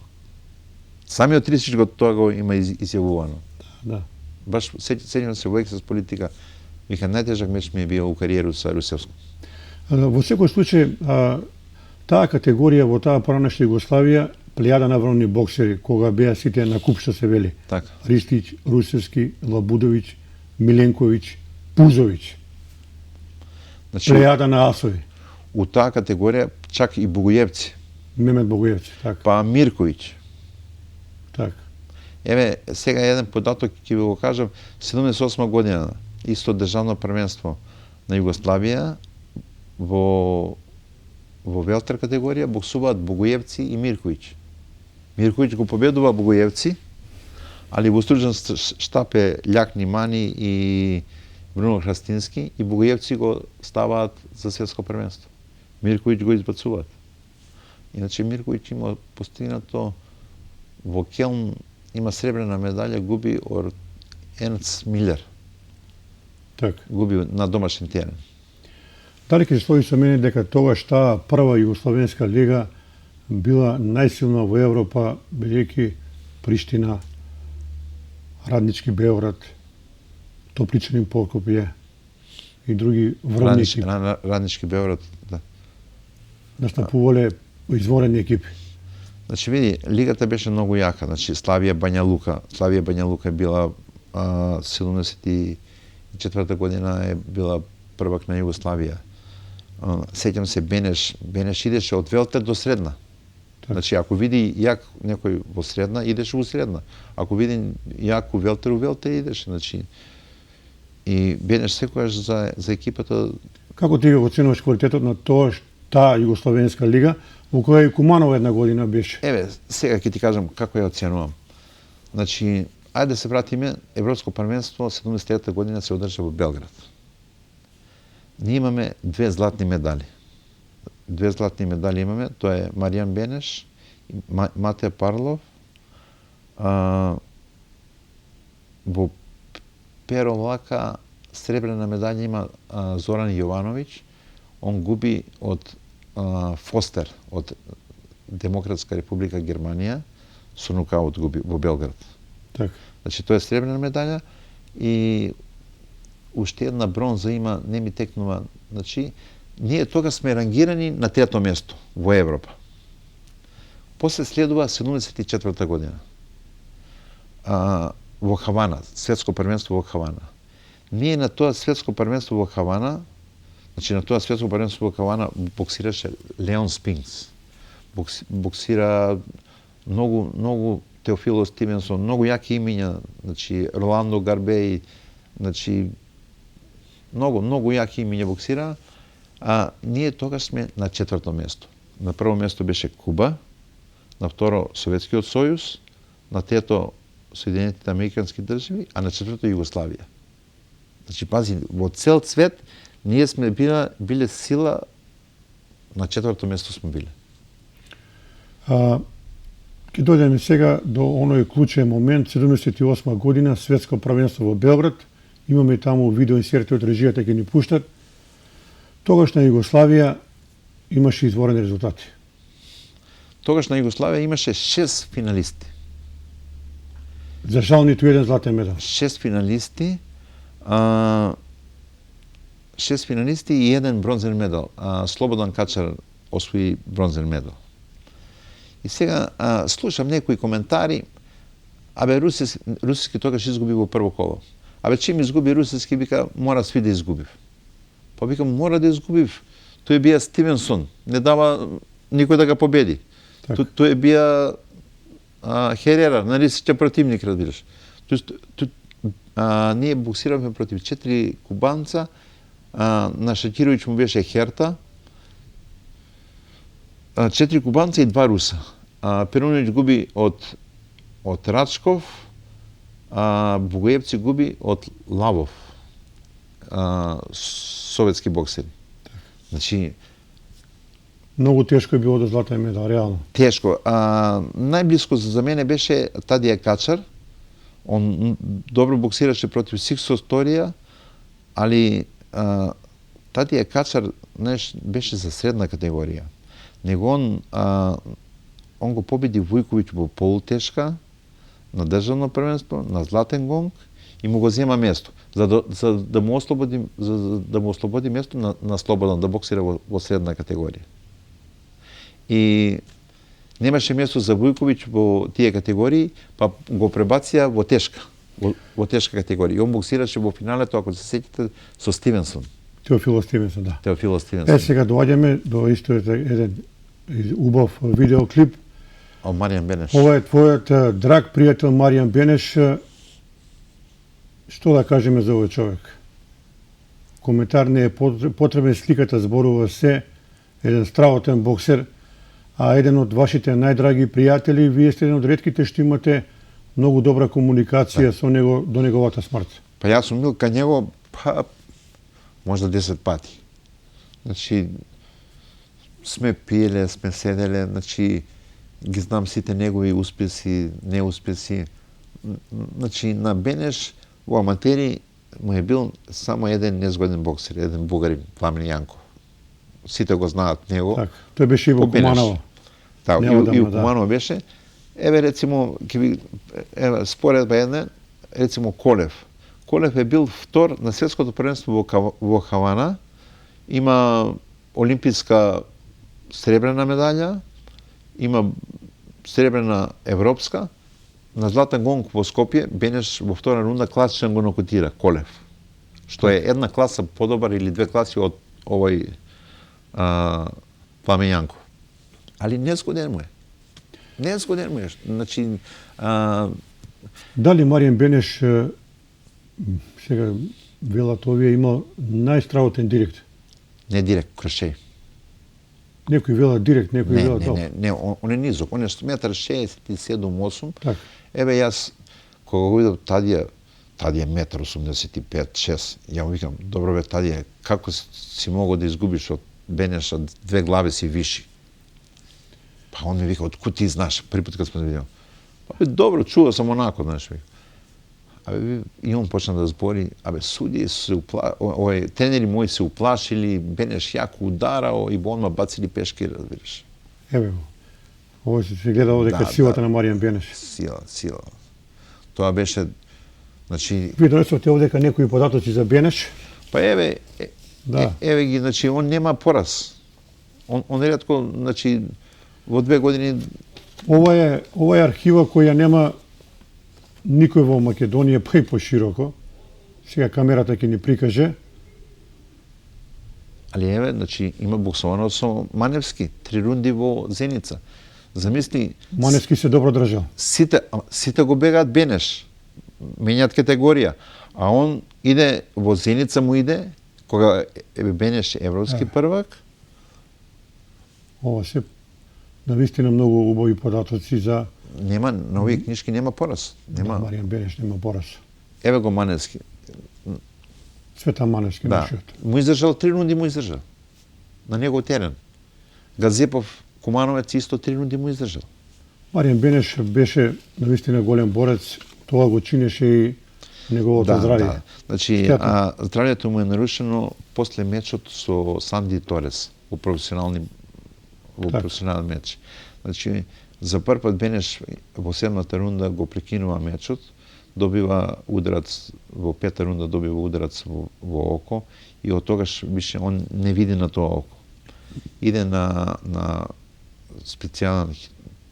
Самиот Ристич тоа го има изјавувано.
Да.
Баш сеќавам се во ексес политика, вика најтежак меч ми е био у кариеру со Русевско.
Во секој случај, таа категорија во таа поранешна Југославија, плејада наврни боксери, кога беа сите на куп, што се вели.
Така.
Ристич, Русевски, Лабудовиќ, Миленковиќ, Пузовиќ.
Значи,
плејада на асови.
У таа категорија чак и Богојевци.
Мемет Богојевци, така.
Па Мирковиќ.
Така.
Еве, сега еден податок ќе ви го кажам, 78 година, исто државно првенство на Југославија, во велтер категорија боксуваат Богојевци и Мирковиќ. Мирковиќ го победува Богојевци, али во стружен штаб е Љак Нимани и Бруно Храстински и Богојевци го ставаат за светско првенство. Мирковиќ го избацуваат. Иначе Мирковиќ има постигнато во Келн, има сребрена медалја, губи од Ернст Милер.
Така.
Губи на домашен терен.
Дали ќе се složi со мене дека тогаш таа прва југословенска лига била најсилна во Европа, бидејќи Приштина, Раднички Београд, Топличанин Прокопје и други врвни екипи.
Раднички Београд, да.
Настапувале изворени екипи.
Значи, види, лигата беше многу јака. Значи, Славија Бања Лука била 74 година е била првак на Југославија. Сеќам се Бенеш идеше од велтер до средна.
Так.
Значи, ако види јак некој во средна, идеше во средна. Ако види јак у велтер идеше. Значи, и Бенеш секојаш за екипата.
Како ти го оценуваш квалитетот на таа југословенска лига, во која и Куманово една година беше?
Еве, сега ќе ти кажам како ја оценувам. Значи, ајде да се вратиме, Европско првенство 73 година се одржа во Белград. Ние имаме 2 златни медали. две златни медали имаме, тоа е Маријан Бенеш и Мате Парлов. Во перо влака сребрена медаља има Зоран Јовановиќ. Он губи од Фостер, од Демократска република Германија, со нокаут губи во Белград.
Така.
Значи, тоа е сребрена медаља и уште една бронза има, не ми текнува. Значи, ние тога сме рангирани на трето место во Европа. После следува 74 година. Во Хавана, светско првенство во Хавана. Ние на тоа светско првенство во Хавана, значи на тоа светско првенство во Хавана боксираше Леон Спинкс. Боксира многу Теофило Стивенсон, многу јаки имиња, значи Роландо Гарбеј, значи многу јаки имиња боксира, а ние тогаш сме на четврто место. На прво место беше Куба, на второ Советскиот сојуз, на трето Соединетите американски држави, а на четврто Југославија. Значи, пази, во цел свет ние сме биле сила, на четврто место сме биле.
Ке дојдеме сега до оној клучен момент, 78 година, светско првенство во Белград. Имаме таму видео инсерти од режијата ќе ни пуштат. Тогаш на Југославија имаше изворени резултати.
Тогаш на Југославија имаше 6 финалисти.
За жал ниту еден златен медал.
6 финалисти, 6 финалисти и еден бронзен медал. Слободан Качар освои бронзен медал. И сега слушам некои коментари, русиски тогаш изгуби во прво коло. Чим изгуби русиски, вика, мора сви да изгубив. Па викам, мора да изгубив. Тој бија Стивенсон, не дава никој да ga победи. Тој бија Херера, нали сите противник, разбираш. Ние боксираме против 4 кубанца, на Шакировиќ му беше Херта, 4 кубанца и 2 руса. Перуновиќ губи од Рачков, Бугаевци губи од Лавов, советски боксери. Значи,
многу тешко е било до златен медал, реално.
Тешко. Најблиско за мене беше Тадија Качар. Он добро боксираше против Сиксо Сторија, али Тадија Качар беше за средна категорија. Него он го победи Вујковиќ во полутешка, на државно првенство, на златен гонг и му го зема место, за да му ослободи место на Слободан да боксира во средна категорија. И немаше место за Вујковиќ во тие категории, па го пребација во тешка категорија. И он боксираше во финалето, ако се сеќате, со Стивенсон.
Теофило Стивенсон, да.
Теофило Стивенсон.
Сега доаѓаме до историјата еден убав видеоклип.
Маријан Бенеш.
Ова е твојот драг пријател Маријан Бенеш. Што да кажеме за овој човек? Коментар не е потребен, сликата зборува се. Еден стравотен боксер, а еден од вашите најдраги пријатели, вие сте еден од ретките што имате многу добра комуникација со него до неговата смрт.
Па јас сум бил кај него, можда 10 пати. Значи, сме пиеле, сме седеле, значи, ги знам сите негови успеси, неуспеси. Значи, на Бенеш во аматери му е бил само еден незгоден боксер, еден бугарин, Пламен Јанков. Сите го знаат него.
Так, тој беше и во Куманово.
Да, и во Куманово беше. Еве, рецимо, споредба една, рецимо Колев. Колев е бил втор на светското првенство во Хавана. Има олимписка сребрена медаља, има сребрена европска. На златен гонг во Скопје, Бенеш во втора рунда класичен го нокотира Колев. Што е една класа подобар или две класи од овој Пламен Јанков. Али незгоден му е. Незгоден му е. Значи,
дали Маријан Бенеш, сега велат овие, имал најстравотен директ?
Не директ, Кршеј.
Некои велат директ, некои велат долг.
Не, он е низок, он е 1,67-8.
Так.
Еве јас, кога го видов Тадија 1,85-6, ја му викам, добро бе Тадија, како си могол да изгубиш од Бенеша 2 глави си виши. Па он ми вика, откуд ти знаеш? Први пат кога сме видели. Па бе, добро, чува сам онако, знаеш, вика. И он почна да збори, суди се тренери мои се уплашили, Бенеш јако ударao и он ма бацили пешки, разбираш.
Еве го. Ово се гледало дека силата на Маријан Бенеш.
Сила. Тоа беше, значи...
Ви донесовте овдека некои податоци за Бенеш?
Па еве ги, значи, он нема пораз. Он ретко, значи, во 2 години...
Ова е архива која нема никој во Македонија, па и пошироко. Сега камерата ќе ни прикаже.
Али еве, значи, има боксовано со Маневски, 3 рунди во Зеница. Замисли...
Маневски се добро држал.
Сите го бегаат Бенеш. Менјат категорија. А он иде, во Зеница му иде, кога Бенеш европски првак.
Ова се навистина многу убави податоци за...
Нема, на овие книжки нема пораз. Нема.
Маријан Бенеш нема пораз.
Еве го Маневски.
Цветан Маневски нашиот.
Му издржал 3 рунди, му издржал. На негов терен. Газепов, Кумановец исто 3 рунди му издржал.
Маријан Бенеш беше навистина голем борец, тоа го чинеше и неговото здравје.
Да. Значи, здравјето му е нарушено после мечот со Санди Торес во професионален меч. Значи, за прв пат Бенеш во 7-та рунда го прекинува мечот, добива ударац во 5-та рунда, добива ударац во око и од тогаш више он не види на тоа око. Иде на специјален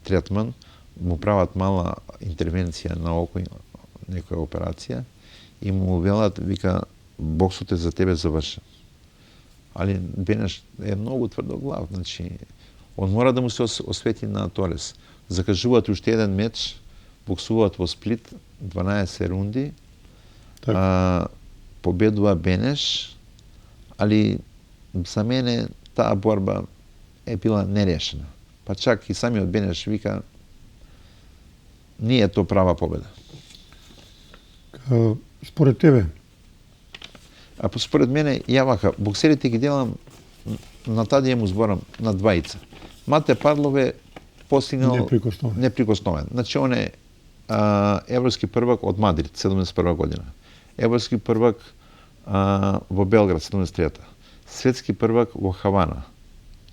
третман, му прават мала интервенција на око, некоја операција и му велат, вика, боксот е за тебе завршен. Али Бенеш е многу тврдоглав, значи он мора да му се освети на Торес. Закажуваат уште еден меч, боксуваат во Сплит, 12 рунди, победува Бенеш, али за мене таа борба е била нерешена. Па чак и самиот Бенеш вика, не е тоа права победа.
Според тебе?
Според мене, јаваха, боксерите ги делам на тадија му зборам на двајца. Мате Парлов е постигнал неприкосновен. Значи, он е европски првак од Мадрид, 71 година. Европски првак во Белград, 73-та. Светски првак во Хавана,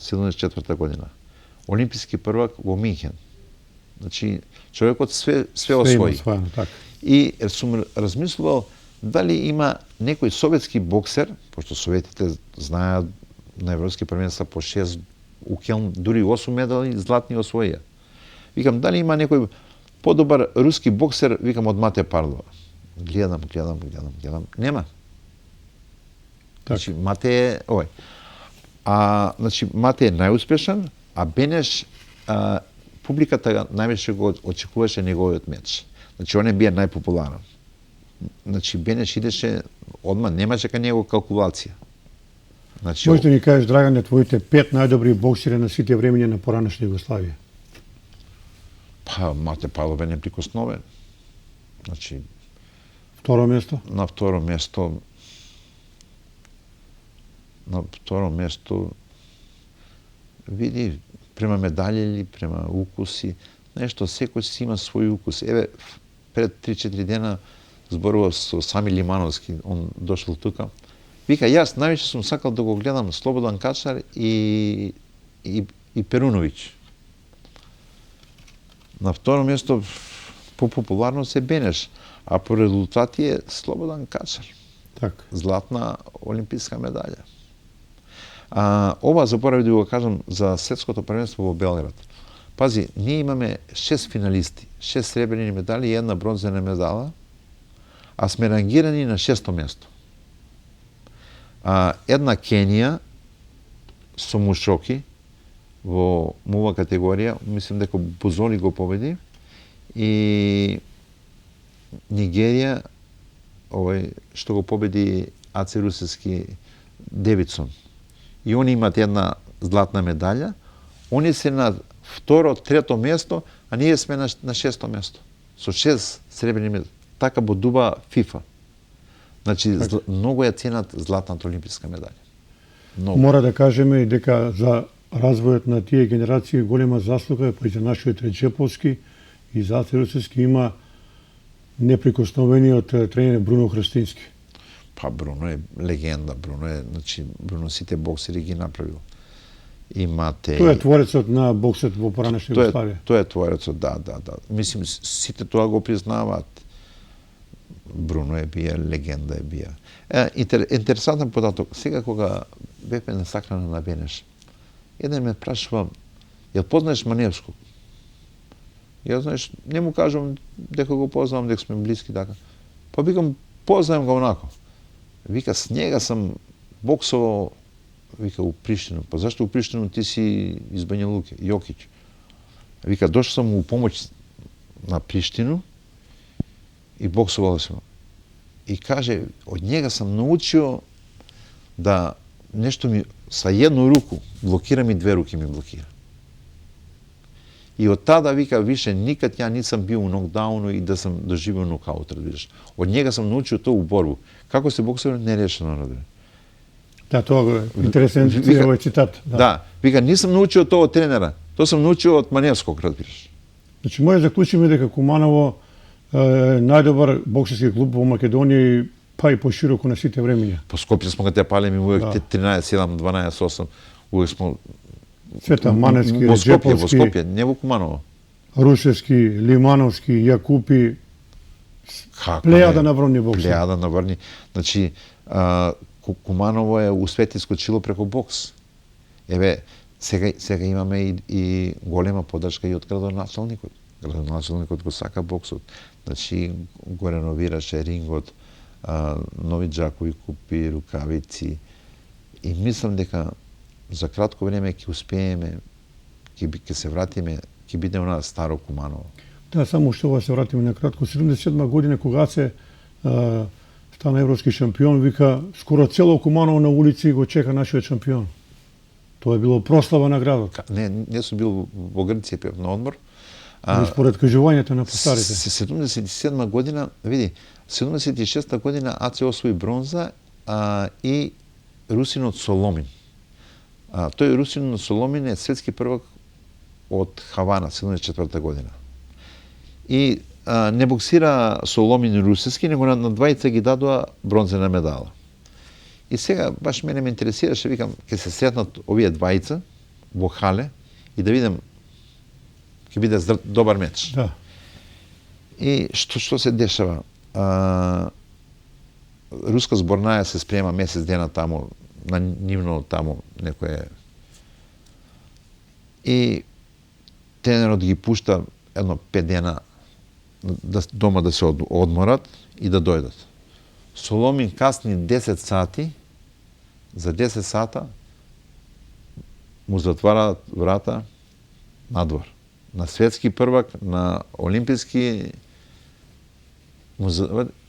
74-та година. Олимписки првак во Минхен. Значи, човекот све освои. И сум размислувал дали има некој советски боксер, пошто советите знаат на европски првенства по 6, у Келн дури 8 медали златни освоија. Викам, дали има некој подобар руски боксер, викам, од Мате Парлова. Гледам. Нема. Значи, Мате е значи, Мате е најуспешен, а Бенеш, публиката највеќе го очекуваше неговиот меч. Значи, он е бија најпопуларен. Значи, Бенеш идеше одма, немаше кај него калкулација. Значи,
може да ни кажеш, Драгане, твоите 5 најдобри боксери на сите времења на поранешна Југославија?
Па, Мате Парлов е неприкосновен. Значи,
второ место?
На второ место види, према медали или према укуси, нешто, секој си има свој укус. Еве, пред 3-4 дена зборував со Сами Лимановски, он дошол тука. Вика, јас највеќе сум сакал да го гледам Слободан Качар и Перуновиќ. На второ место по популарност е Бенеш, а по резултати е Слободан Качар.
Так.
Златна олимписка медаља. Ова заборавив да го кажам за светското првенство во Белград. Пази, ние имаме 6 финалисти, 6 сребрени медали и 1 бронзена медала, а сме рангирани на 6-то место. Една Кенија со Мушоки во мува категорија, мислам дека Бузоли го победи, и Нигерија, што го победи Аци Русевски Девидсон. И они имат една златна медаља, они се на второ, трето место, а ние сме на 6-то место. Со 6 сребрени медали. Така бодува ФИФА. Значи, многу ја ценат златната олимписка медаља. Многу.
Мора да кажеме и дека за развојот на тие генерации голема заслуга па и за нашиот Реджеповски и за Аци Русевски има неприкосновениот тренер Бруно Христински.
Па Бруно е легенда, Бруно сите боксери ги направил. Имате...
Тој е творецот на боксот во поранешна Југославија.
Тој е творецот, да. Мислим, сите тоа го признаваат. Бруно е бија, легенда е бија. Интересантен податок. Сега кога бевме на сакрана на Венеш, еден ме прашува, јел познаеш Маневскog? Ја знаеш, не му кажам дека го познавам, дека сме блиски така. Па викам, познавам го онако. Вика, с njega сам боксовao, вика, у Приштину. Па зашто у Приштину, ти си из Бanja Luke, Јокиć. Вика, дошao сам у помоć на Приштину и боксовал сам. И каже, од njega сам научио да нешто ми са едну руку блокира ми, две руки ми блокира. И од тада, вика, више никад ја нисам бил у нокдауну и да сам доживio нокаут, разбираш. Од njega сам научио тоа у борбу. Како се боксира, не решено, разбираш.
Да, тоа го е интересен овој цитат.
Да, вика, нисам научио тоа од тренера, тоа сам научио од Маневскog, разбираш.
Значи, може да заклучиме дека Куманово е најдобар боксерски клуб во Македонија и па и пошироко на сите времиња.
По Скопје смо ga палеми увек 13-7, 12-8, увек смо
Света Маневски,
во Скопје,
Реджеповски,
не во Куманово.
Русевски, Лимановски, Јакупи, плејада на врвни боксери.
Плејада на врвни. Значи, Куманово е усвети скочило преку бокс. Еве, сега имаме и голема поддршка и од градоначалникот. Градоначалникот го сака боксот. Значи, го реновираше рингот, нови џакови купи, рукавици. И мислам дека за кратко време ќе успееме, ќе се вратиме, ќе биде она старо Куманово.
Да, само што ова се вратиме на кратко. 77 година кога се стана европски шампион, вика, скоро цело Куманово на улици го чека нашиот шампион. Тоа е било прослава на градот.
Не сум бил во Грција, пев на одмор.
Според кажувањето на постарите.
77 година, види, 76 година АЦ освои бронза и русинот Соломин. Тој русинот Соломин е светски првак од Хавана, 74 година. И не боксира Соломин русески, него на двајца ги дадоа бронзена медала. И сега баш мене ме интересираше, викам, ќе се сретнат овие двајца во хале и да видам ќе биде добар меч.
Да.
И што се дешава? Руска зборнаја се спрема месец дена таму, на нивно таму некое. И тренерот ги пушта едно 5 дена дома да се одморат и да дојдат. Соломин касни 10 сати, за 10 сата му затвараат врата надвор. На светски првак, на олимписки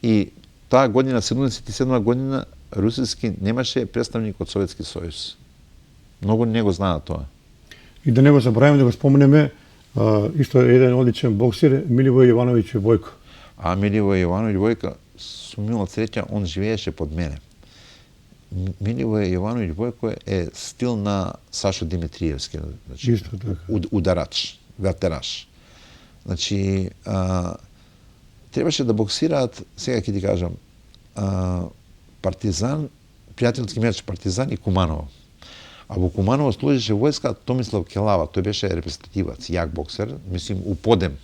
и таа година, 77 година, русиски немаше представник од Советски сојуз. Многу не го знаат тоа.
И да не го забравиме да го споменеме, исто еден одличен боксер, Миливој Јовановиќ Војко.
Миливој Јовановиќ Војко, сум имал среќа, он живееше под мене. Миливој Јовановиќ Војко е стил на Сашо Димитриевски, значи,
Исто така.
Ударач, ватераш. Значи, требаше да боксираат, сега ќе ти кажам, Партизан, пријателски меч Партизан и Куманово. А во Куманово служеше војска Томислав Келава, тој беше репрезентативац, јак боксер, мислим, у подем.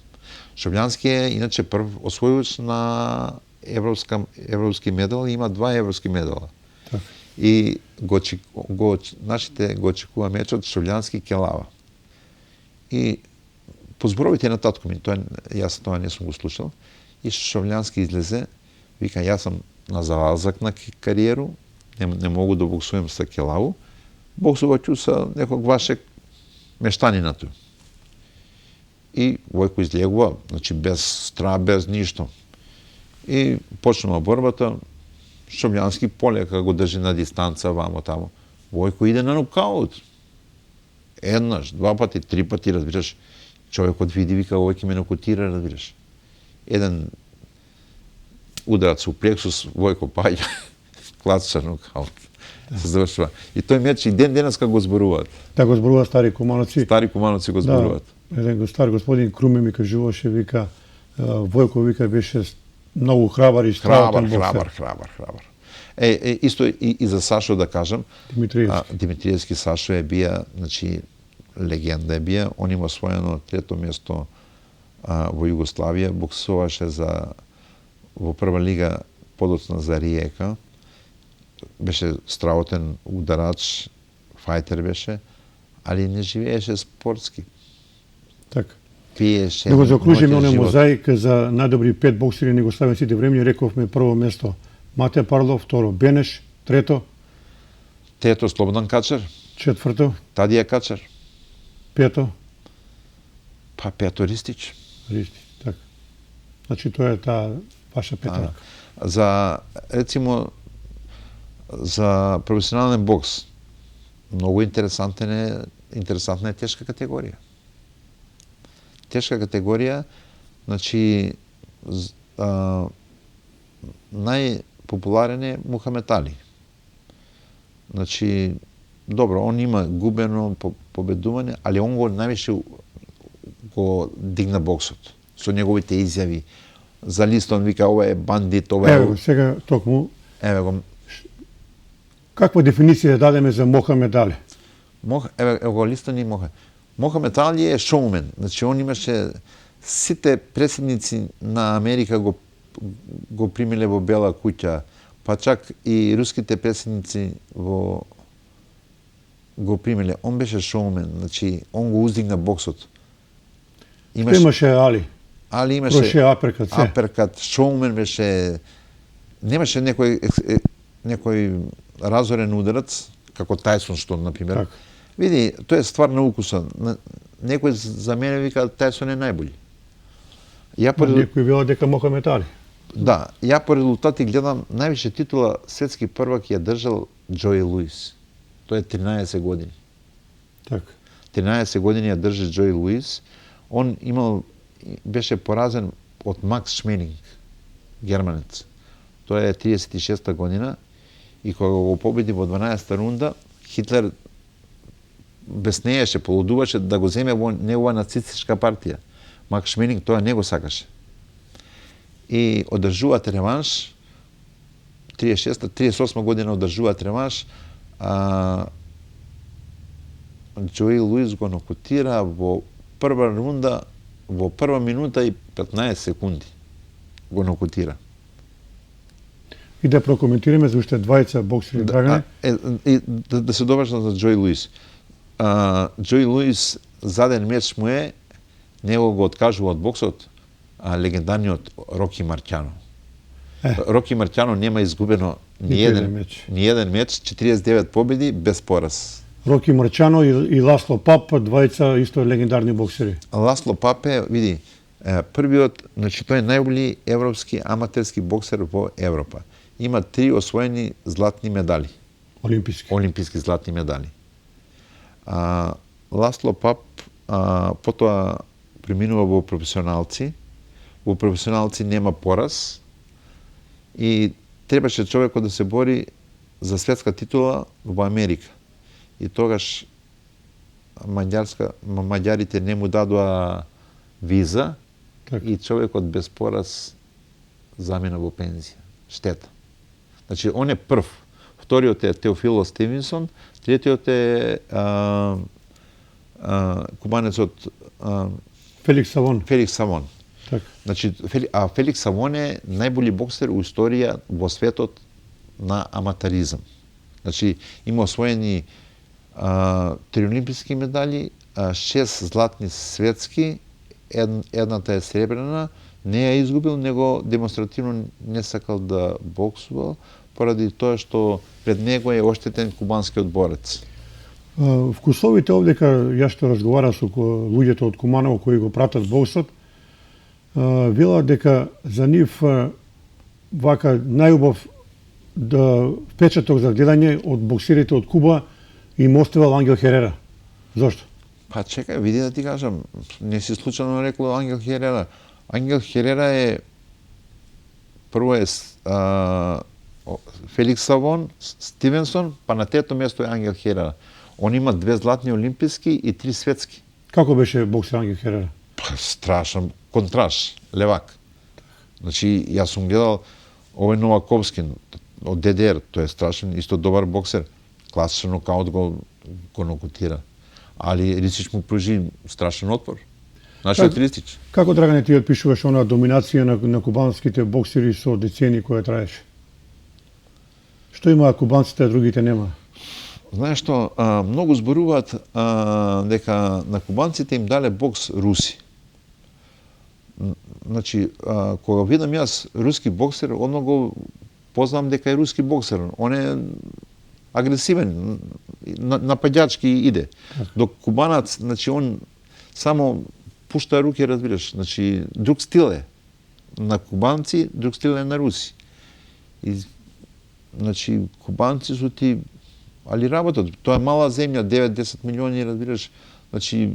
Шовљански е, иначе, прв освојувач на европски медал и има 2 европски медала.
Так.
И нашите го очекува мечот Шовљански Келава. И по зборовите на татко ми, јас тоа не сум го слушал, и Шовљански излезе, вика, јас сум на залазак на кариеру, не могу да боксувам со Келаву, боксуваќу со неког вашек мештанинато. И Војко излегува, значи без страх, без ништо. И почнува борбата, Шовљански полека го држи на дистанца, вамо тамо. Војко иде на нокаут. Еднаш, 2 пати, 3 пати, разбираш. Човекот види, вика, овој ќе ме нокаутира, разбираш. Еден ударац у плексус, Војко паѓа, класичен нокаут. се завршува. И тој меч и ден денеска го зборуваат.
Да го зборуваат стари кумановци.
Стари кумановци го зборуваат.
Да, еден стар господин Круме ми кажуваше, вика, Војко, вика, беше многу храбар и страхотен боксер.
Храбар. Исто и за Сашо да кажам. Димитриевски Сашо е бија, значи, легенда е бија. Он има освоено 3-то место во Југославија, боксуваше во прва лига подоцна за Риека. Беше страхотен ударач, фајтер беше, али не живееше спортски.
Така.
Пиеше.
Да го заокружиме оне мозаик за најдобри 5 боксери на југославенските времењи, рековме прво место Мате Парлов, второ Бенеш, трето
Слободан Качер,
четврто
Тадија Качер,
пето
пето Ристич.
Така. Значи тоа е таа ваша петорка.
За рецимо за професионален бокс многу интересантна е тешка категорија. Тешка категорија, значи најпопуларен е Мухамед Али. Значи, добро, он има губено победување, али он го највише го дигна боксот со неговите изјави. За Листон вика ова е бандит, ова е...
Ево, сега токму.
Еве го.
Каква дефиниција дадеме за Мохамед Али?
Еве го Листон и Мохамед Али е шоумен. Значи, он имаше сите преседници на Америка го примиле во Бела куќа, па чак и руските преседници го примиле. Он беше шоумен, значи, он го уздигна боксот.
Имаше Али.
Али имаше
Кроше аперкат,
шоумен беше, немаше некој разорен ударац, како Тајсон што, например.
Так.
Види, тоа е ствар на укуса. Некој за мене вика Тајсон е најбољи.
Некој вела дека Мохамед Али.
Да, ја по резултати гледам, највише титула светски првак ја држал Џои Луис. Тоа е 13 години.
Така.
13 години ја држи Џои Луис. Он беше поразен од Макс Шменинг, германец. Тоа е 36-та година и кога го победи во 12-та рунда, Хитлер беснееше, полудуваше да го земе во негова нацистичка партија. Макс Шменинг тоа не го сакаше. И одржуваат реванш, 38 година одржуваат реванш, Џои Луис го нокаутира во прва рунда, во прва минута и 15 секунди го нокаутира.
И да прокоментираме за уште двајца боксери, Драгане.
Да се довршам за Џои Луис. Џои Луис заден меч му е, него го откажува од боксот, легендарниот Роки Марќано. Роки Марќано нема изгубено ни еден меч, 49 победи без пораз.
Роки Марќано и Ласло Пап, двајца исто легендарни боксери.
Ласло Пап е, види, првиот, значи тој е најголи европски аматерски боксер во Европа. Има 3 освоени златни медали. Олимписки златни медали. Ласло Пап потоа преминува во професионалци. Во професионалци нема пораз и требаше човекот да се бори за светска титула во Америка. И тогаш маѓарите не му дадоа виза и човекот без пораз замина во пензија. Штета. Значи, он е прв. Вториот е Теофило Стивенсон, третиот е кубанецот
Феликс
Савон.
Так.
Значи, Феликс Савон е најболи боксер у историја во светот на аматеризам. Значи, има освоени 3 олимписки медали, 6 златни светски, едната е сребрена, не ја изгубил, него демонстративно не сакал да боксува, поради тоа што пред него е оштетен кубанскиот борец.
Вкусовите овдека, ја што разговарам со луѓето од Куманово кои го пратат боксот, велат дека за нив вака најубав впечаток за гледање од боксерите од Куба им оставил Ангел Херера. Зошто?
Па чекај, види да ти кажам, не си случайно рекло Ангел Херера. Ангел Херера е прво е Феликс Савон, Стивенсон, па на трето место е Ангел Херера. Он има 2 златни олимписки и 3 светски.
Како беше боксер Ангел Херера?
Па, страшен контраш, левак. Значи, јас сум гледал овој Новаковски од ДДР, тој е страшен, исто добар боксер. Класичен нокаут го нокаутира. Али Ристич му пружи страшен отпор. Нашиот Ристич.
Како, Драгане, ти опишуваш она доминација на кубанските боксери со децени која траеше? Што има кубанците, а другите нема?
Знаеш што, многу зборуваат дека на кубанците им дале бокс руси. Значи, кога видам јас руски боксер, одно го познам дека е руски боксер. Он е агресивен, нападјачки иде. Док кубанац, значи, он само пушта руки, разбираш. Значи, друг стил е на кубанци, друг стил е на руси. И, значи, кубанци су ти, али работат. Тоа е мала земја, 9-10 милиони, разбираш. Значи,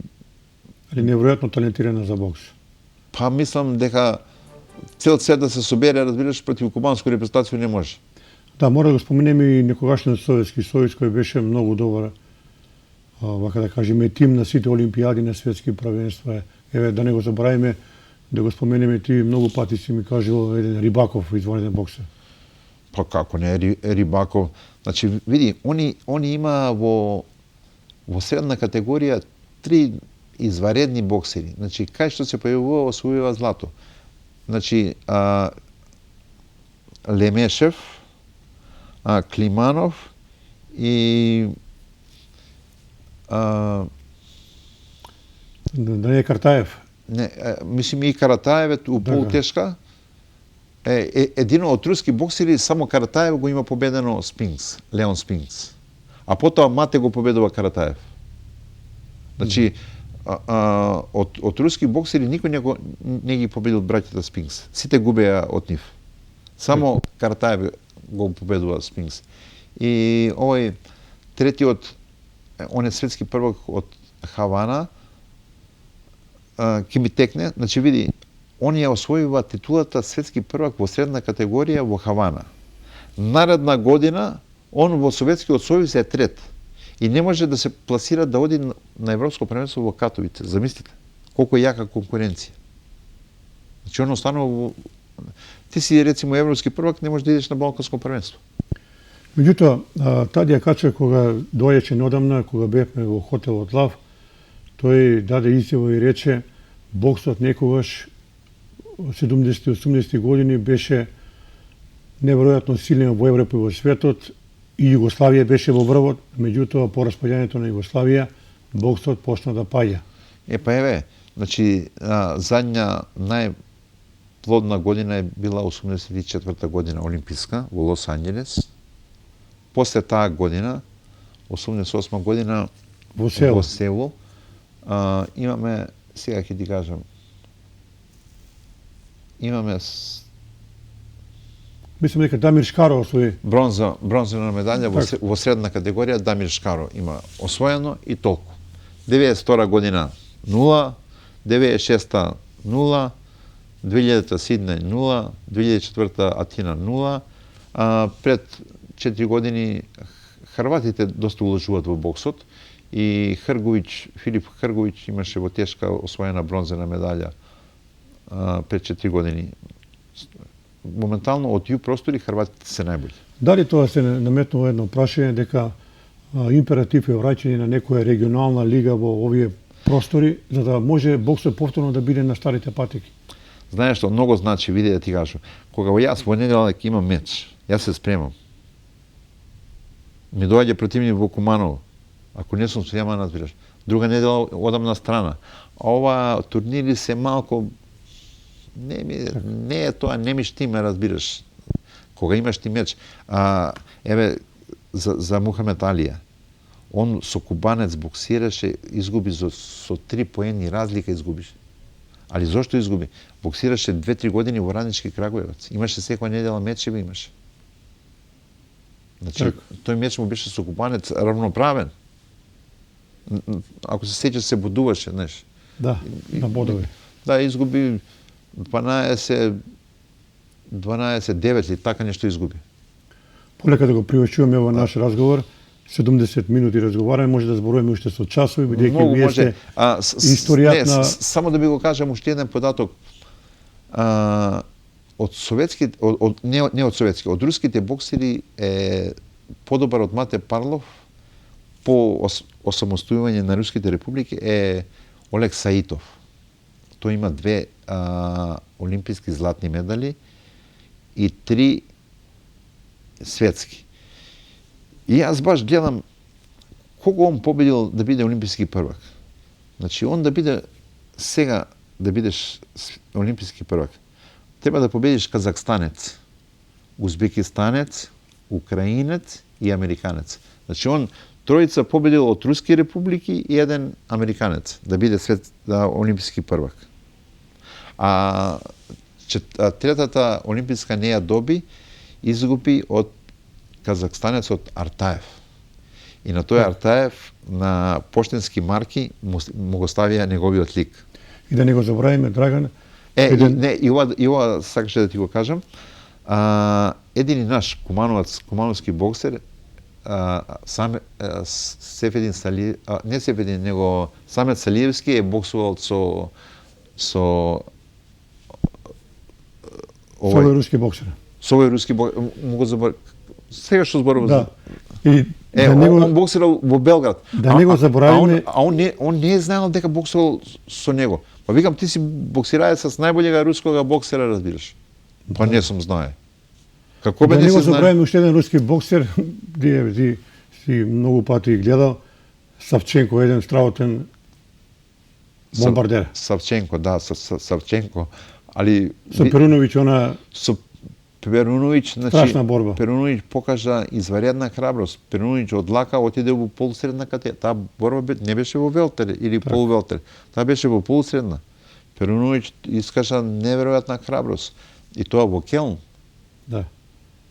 Али неверојатно талентирана за бокс.
па мислам дека цел свет да се собере, разбираш, против кубанску репрезентација не може.
Да, мора да го споменеме и некогашниот Советски сојуз кој беше многу добар, вака да кажеме, тим на сите олимпијади, на светски правенства. Еве, да не го забравиме, да го споменеме, ти многу пати си ми кажал еден Рибаков, извонеден боксер.
Па како не, Рибаков. Значи, види, они има во средна категорија 3 изваредни боксери. Значи, кај што се појавува, освојува злато. Значи, Лемешев, Климанов и
Да не е Картаев.
не, мислим и Каратаев у полутешка. Едино од руски боксери само Каратаев го има победено Спинкс, Леон Спинкс. А потоа Мате го победува Каратаев. Значи, од руски боксери никој не ги победил браќата Спинкс. Сите губеа од нив. Само Каратаев го победува Спинкс. И овој третиот, он е светски првак од Хавана, ќе ми текне, значи види, он ја освојува титулата светски првак во средна категорија во Хавана. Наредна година, он во Советскиот сојуз е трет. И не може да се пласира да оди на Европско првенство во Катовице. Замислите, колку е јака конкуренција. Значи, он останува во... Ти си, рецимо, европски првак, не можеш да идеш на Балканско првенство.
Меѓутоа, Тадија Кача, кога дојдеше неодамна, кога бевме во хотелот Лав, тој даде изјава и рече, боксот некогаш 70-80 години беше неверојатно силен во Европа и во светот, и Југославија беше во врвот, меѓутоа по распаѓањето на Југославија боксот почна да паѓа.
Па еве, значи, задња најплодна година е била 84 година олимписка во Лос Анџелес. После таа година, 88 година
Во Сеул.
во Сеул, имаме, сега ќе ти кажам, имаме
Мислам дека Дамир Шкаро освои.
бронзена медаља во средна категорија. Дамир Шкаро има освоено и толку. 92 година 0, 96 0, 2000 Сиднеј 0, 2004 Атина 0, пред 4 години хрватите доста уложуваат во боксот и Филип Хрговиќ имаше во тешка освоена бронзена медаља пред 4 години. Моментално од ју простори хрватите се најбољи.
Дали тоа се наметнува едно прашање дека императив е враќање на некоја регионална лига во овие простори, за да може боксот повторно да биде на старите патеки?
Знаеш што, многу значи, види да ти кажам, кога јас во неделник имам меч, јас се спремам. Ми доаѓа противник во Куманово. Ако не сум се јама надбираш. Друга недела одам на страна. А ова турнири се малку не е тоа, не ми штиме, разбираш. Кога имаш ти меч, еве за Мухамед Алија. Он со кубанец боксираше, изгуби со 3 поени разлика изгубиш. Али зошто изгуби? Боксираше 2-3 години во Раднички Крагуевац. Имаше секоја недела мечеви имаше. Значи, тој меч му беше со кубанец равноправен. Ако се сеќаш, се бодуваше, знаеш.
Да, на бодови.
Да, изгуби 12-9 или така нешто изгуби.
Полека да го привачуваме во наш разговор. 70 минути разговараме, може да зборуваме уште со часови, бидејќи вие сте историјата на...
Само да би го кажам уште еден податок. Од советски, не од советски, од руските боксери е подобар од Мате Парлов по осамостојување на руските републики е Олег Саитов. Тој има 2 олимписки златни медали и 3 светски. И јас баш гледам кого он победил да биде олимписки првак. Значи, он да биде сега да бидеш олимписки првак, треба да победиш казахстанец, узбекистанец, украинец и американец. Значи, он тројца победил од руски републики и еден американец да биде олимписки првак. Третата олимписка не ја доби, изгуби од казахстанецот Артаев. И на тој Артаев на поштенски марки му го ставија неговиот лик.
И да не го забравиме, Драган.
И ова сакаше да ти го кажам. Едини наш кумановски боксер, Сефедин Салиев, не Сефедин, него Самет Салиевски е боксувал со
овој руски боксер.
Со овој руски боксер, му го забор... Сега што зборува
за...
И он боксирал во Белград.
Да не го заборавиме.
Он не е знаел дека боксувал со него. Па викам, ти си боксираец с најболјега рускога боксера, разбираш. Па не сум знае. Како бе
да
не
не
се
го
знае?
заборавиме уште еден руски боксер, ти си многу пати гледал, Савченко, еден страотен бомбардер.
Савченко, да, Савченко. Али
Со Перуновиќ
со Перуновиќ, значи,
страшна борба.
Перуновиќ покажа изваредна храброст. Перуновиќ од лака отиде во полусредна категорија. Таа борба не беше во велтер или полувелтер. Таа беше во полусредна. Перуновиќ искажа неверојатна храброст. И тоа во Келн.
Да.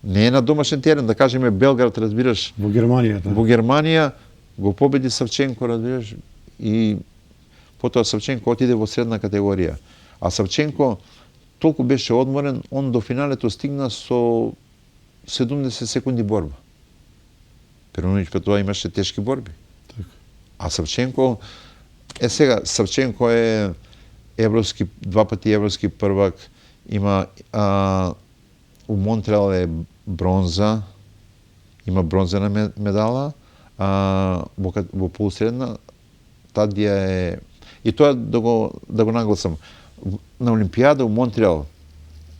Не е на домашен терен, да кажеме Белград, разбираш.
Во Германија. Да.
Во Германија го победи Савченко, разбираш, и потоа Савченко отиде во средна категорија. А Савченко толку беше одморен, он до финалето стигна со 70 секунди борба. Перуновиќ па тоа имаше тешки борби.
Так.
А Савченко сега Савченко е два пати европски првак, има у Монтреал е бронза, има бронзена медала, во полусредна Тадија е... И тоа да го нагласам. На Олимпијада у Монтреал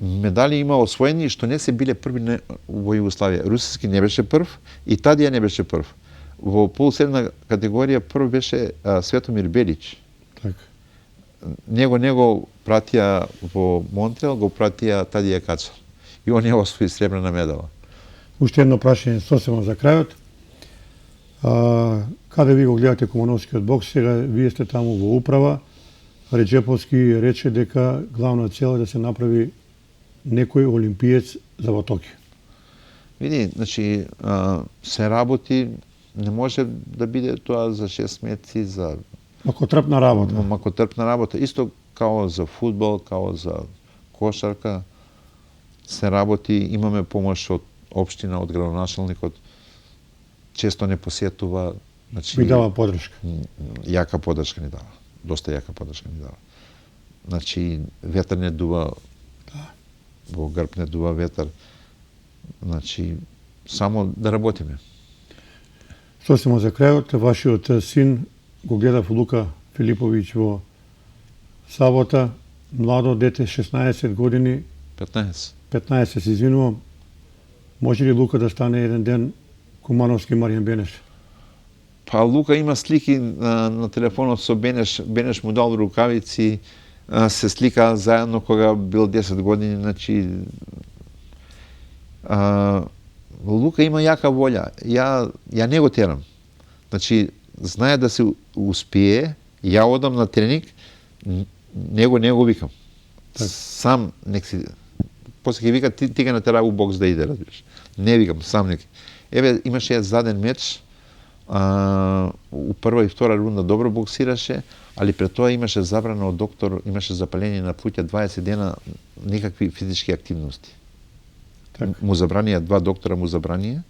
медали има освоени што не се биле први во Југославија. Русиски не беше прв и Тадија не беше прв. Во полусредна категорија прв беше Светомир Белич.
Так.
Него пратија во Монтреал, го пратија Тадија Кацар. И он ја освои сребрена медала.
Уште едно прашање сосема за крајот. Каде ви го гледате кумановскиот бокс? Сега вие сте таму во управа. Реджеповски рече дека главна цел е да се направи некој олимпиец за во Токио.
Види, значи, се работи, не може да биде тоа за 6 месеци, за...
Макотрпна работа.
Макотрпна работа. Исто као за фудбал, као за кошарка. Се работи, имаме помош од општина, од градоначалникот. Често не посетува. Значи,
Ви дава подршка.
Јака подршка ни дава. Доста јака подршка ни дава. Значи, ветер не дува, во грб не дува ветер. Значи, само да работиме.
Сосема за крајот, вашиот син го гледав Лука Филиповиќ во сабота, младо дете, 16 години, 15 се извинувам. Може ли Лука да стане еден ден кумановски Маријан Бенеш?
Па Лука има слики на телефонот со Бенеш. Бенеш му дал рукавици, се слика заедно кога бил 10 години. Значи, Лука има јака волја. Ја не го терам. Значи, знае да се успее, ја одам на тренинг, не го викам. Так. Сам нек си... После ќе вика, ти га натера у бокс да иде, разбираш. Не викам, сам нек. Еве, имаше заден меч, у прва и втора рунда добро боксираше, али пред тоа имаше забрана од доктор, имаше запаление на плуќа 20 дена, никакви физички активности. му забранија, два доктора му забранија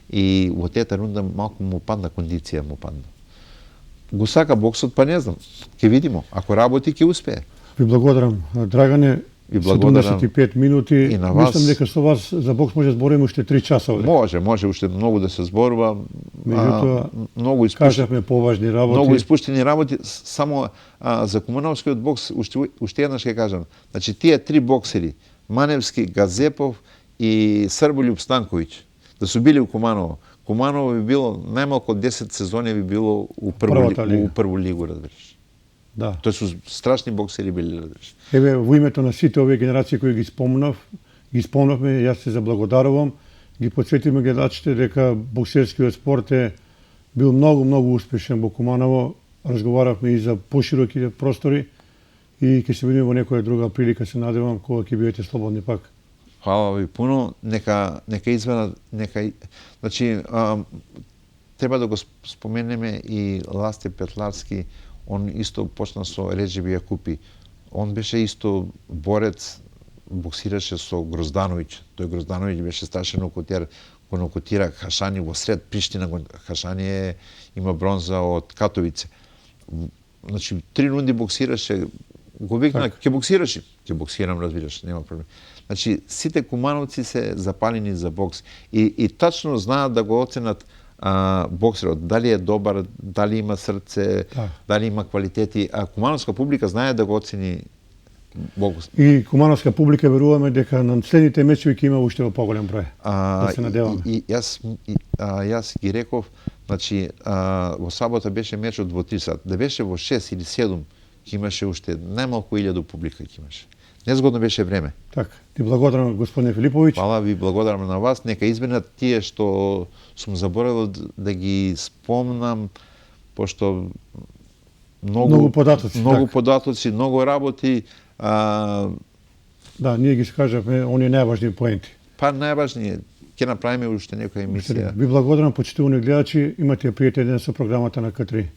и во тета рунда малку му падна кондиција, му падна. Го сака боксот, па не знам, ќе видимо, ако работи ќе успее.
Ви благодарам, Драгане.
Ви благодарам
75 минути.
и на вас.
Мислам дека со вас за бокс може да збориме уште 3 часа овде.
Може уште многу да се зборува.
Меѓутоа,
многу
кажавме поважни работи.
Многу испуштени работи, само за Кумановскиот бокс уште еднаш ќе кажам. Значи тие три боксери, Маневски, Газепов и Срболјуб Станковиќ, да су били у Куманово. Куманово би било најмалку 10 сезони би било у прву лигу, разбираш.
Да.
Тоа су страшни боксери били, разбираш.
Еве, во името на сите овие генерации кои ги спомнавме, јас се заблагодарувам, ги потсетиме гледачите дека боксерскиот спорт е бил многу успешен во Куманово. Разговаравме и за пошироки простори и ќе се видиме во некоја друга прилика, се надевам, кога ќе бидете слободни пак.
Фала ви пуно, нека изведат, значи, треба да го споменеме и Ласте Петларски, он исто почна со Реджеби Јакупи. Он беше исто борец, боксираше со Гроздановиќ. Тој Гроздановиќ беше старши нокотиер, го нокотира Хашани во сред Приштина. Хашани има бронза од Катовице. Значи, 3 рунди боксираше, го викна, ќе боксираш? Ќе боксирам, разбираш, нема проблем. Значи, сите кумановци се запалени за бокс и тачно знаат да го оценат боксерот, дали е добар, дали има срце, дали има квалитети, а кумановска публика знае да го оцени бокс.
И кумановска публика веруваме дека на следните мечови ќе има уште во поголем број. Да се надеваме.
И јас ги реков, значи во сабота беше мечот во 3 сат, да беше во 6 или 7 ќе имаше уште најмалку 1000 публика ќе имаше. Незгодно беше време.
Така, ти благодарам господине Филиповиќ.
Фала ви, благодарам на вас. Нека изменат тие што сум заборавил да ги спомнам, пошто многу податоци, многу работи.
Да, ние ги скажавме оние најважни поенти.
Па најважни, ќе направиме уште некоја емисија.
Ви благодарам, почитувани гледачи, имате пријатен ден со програмата на К3.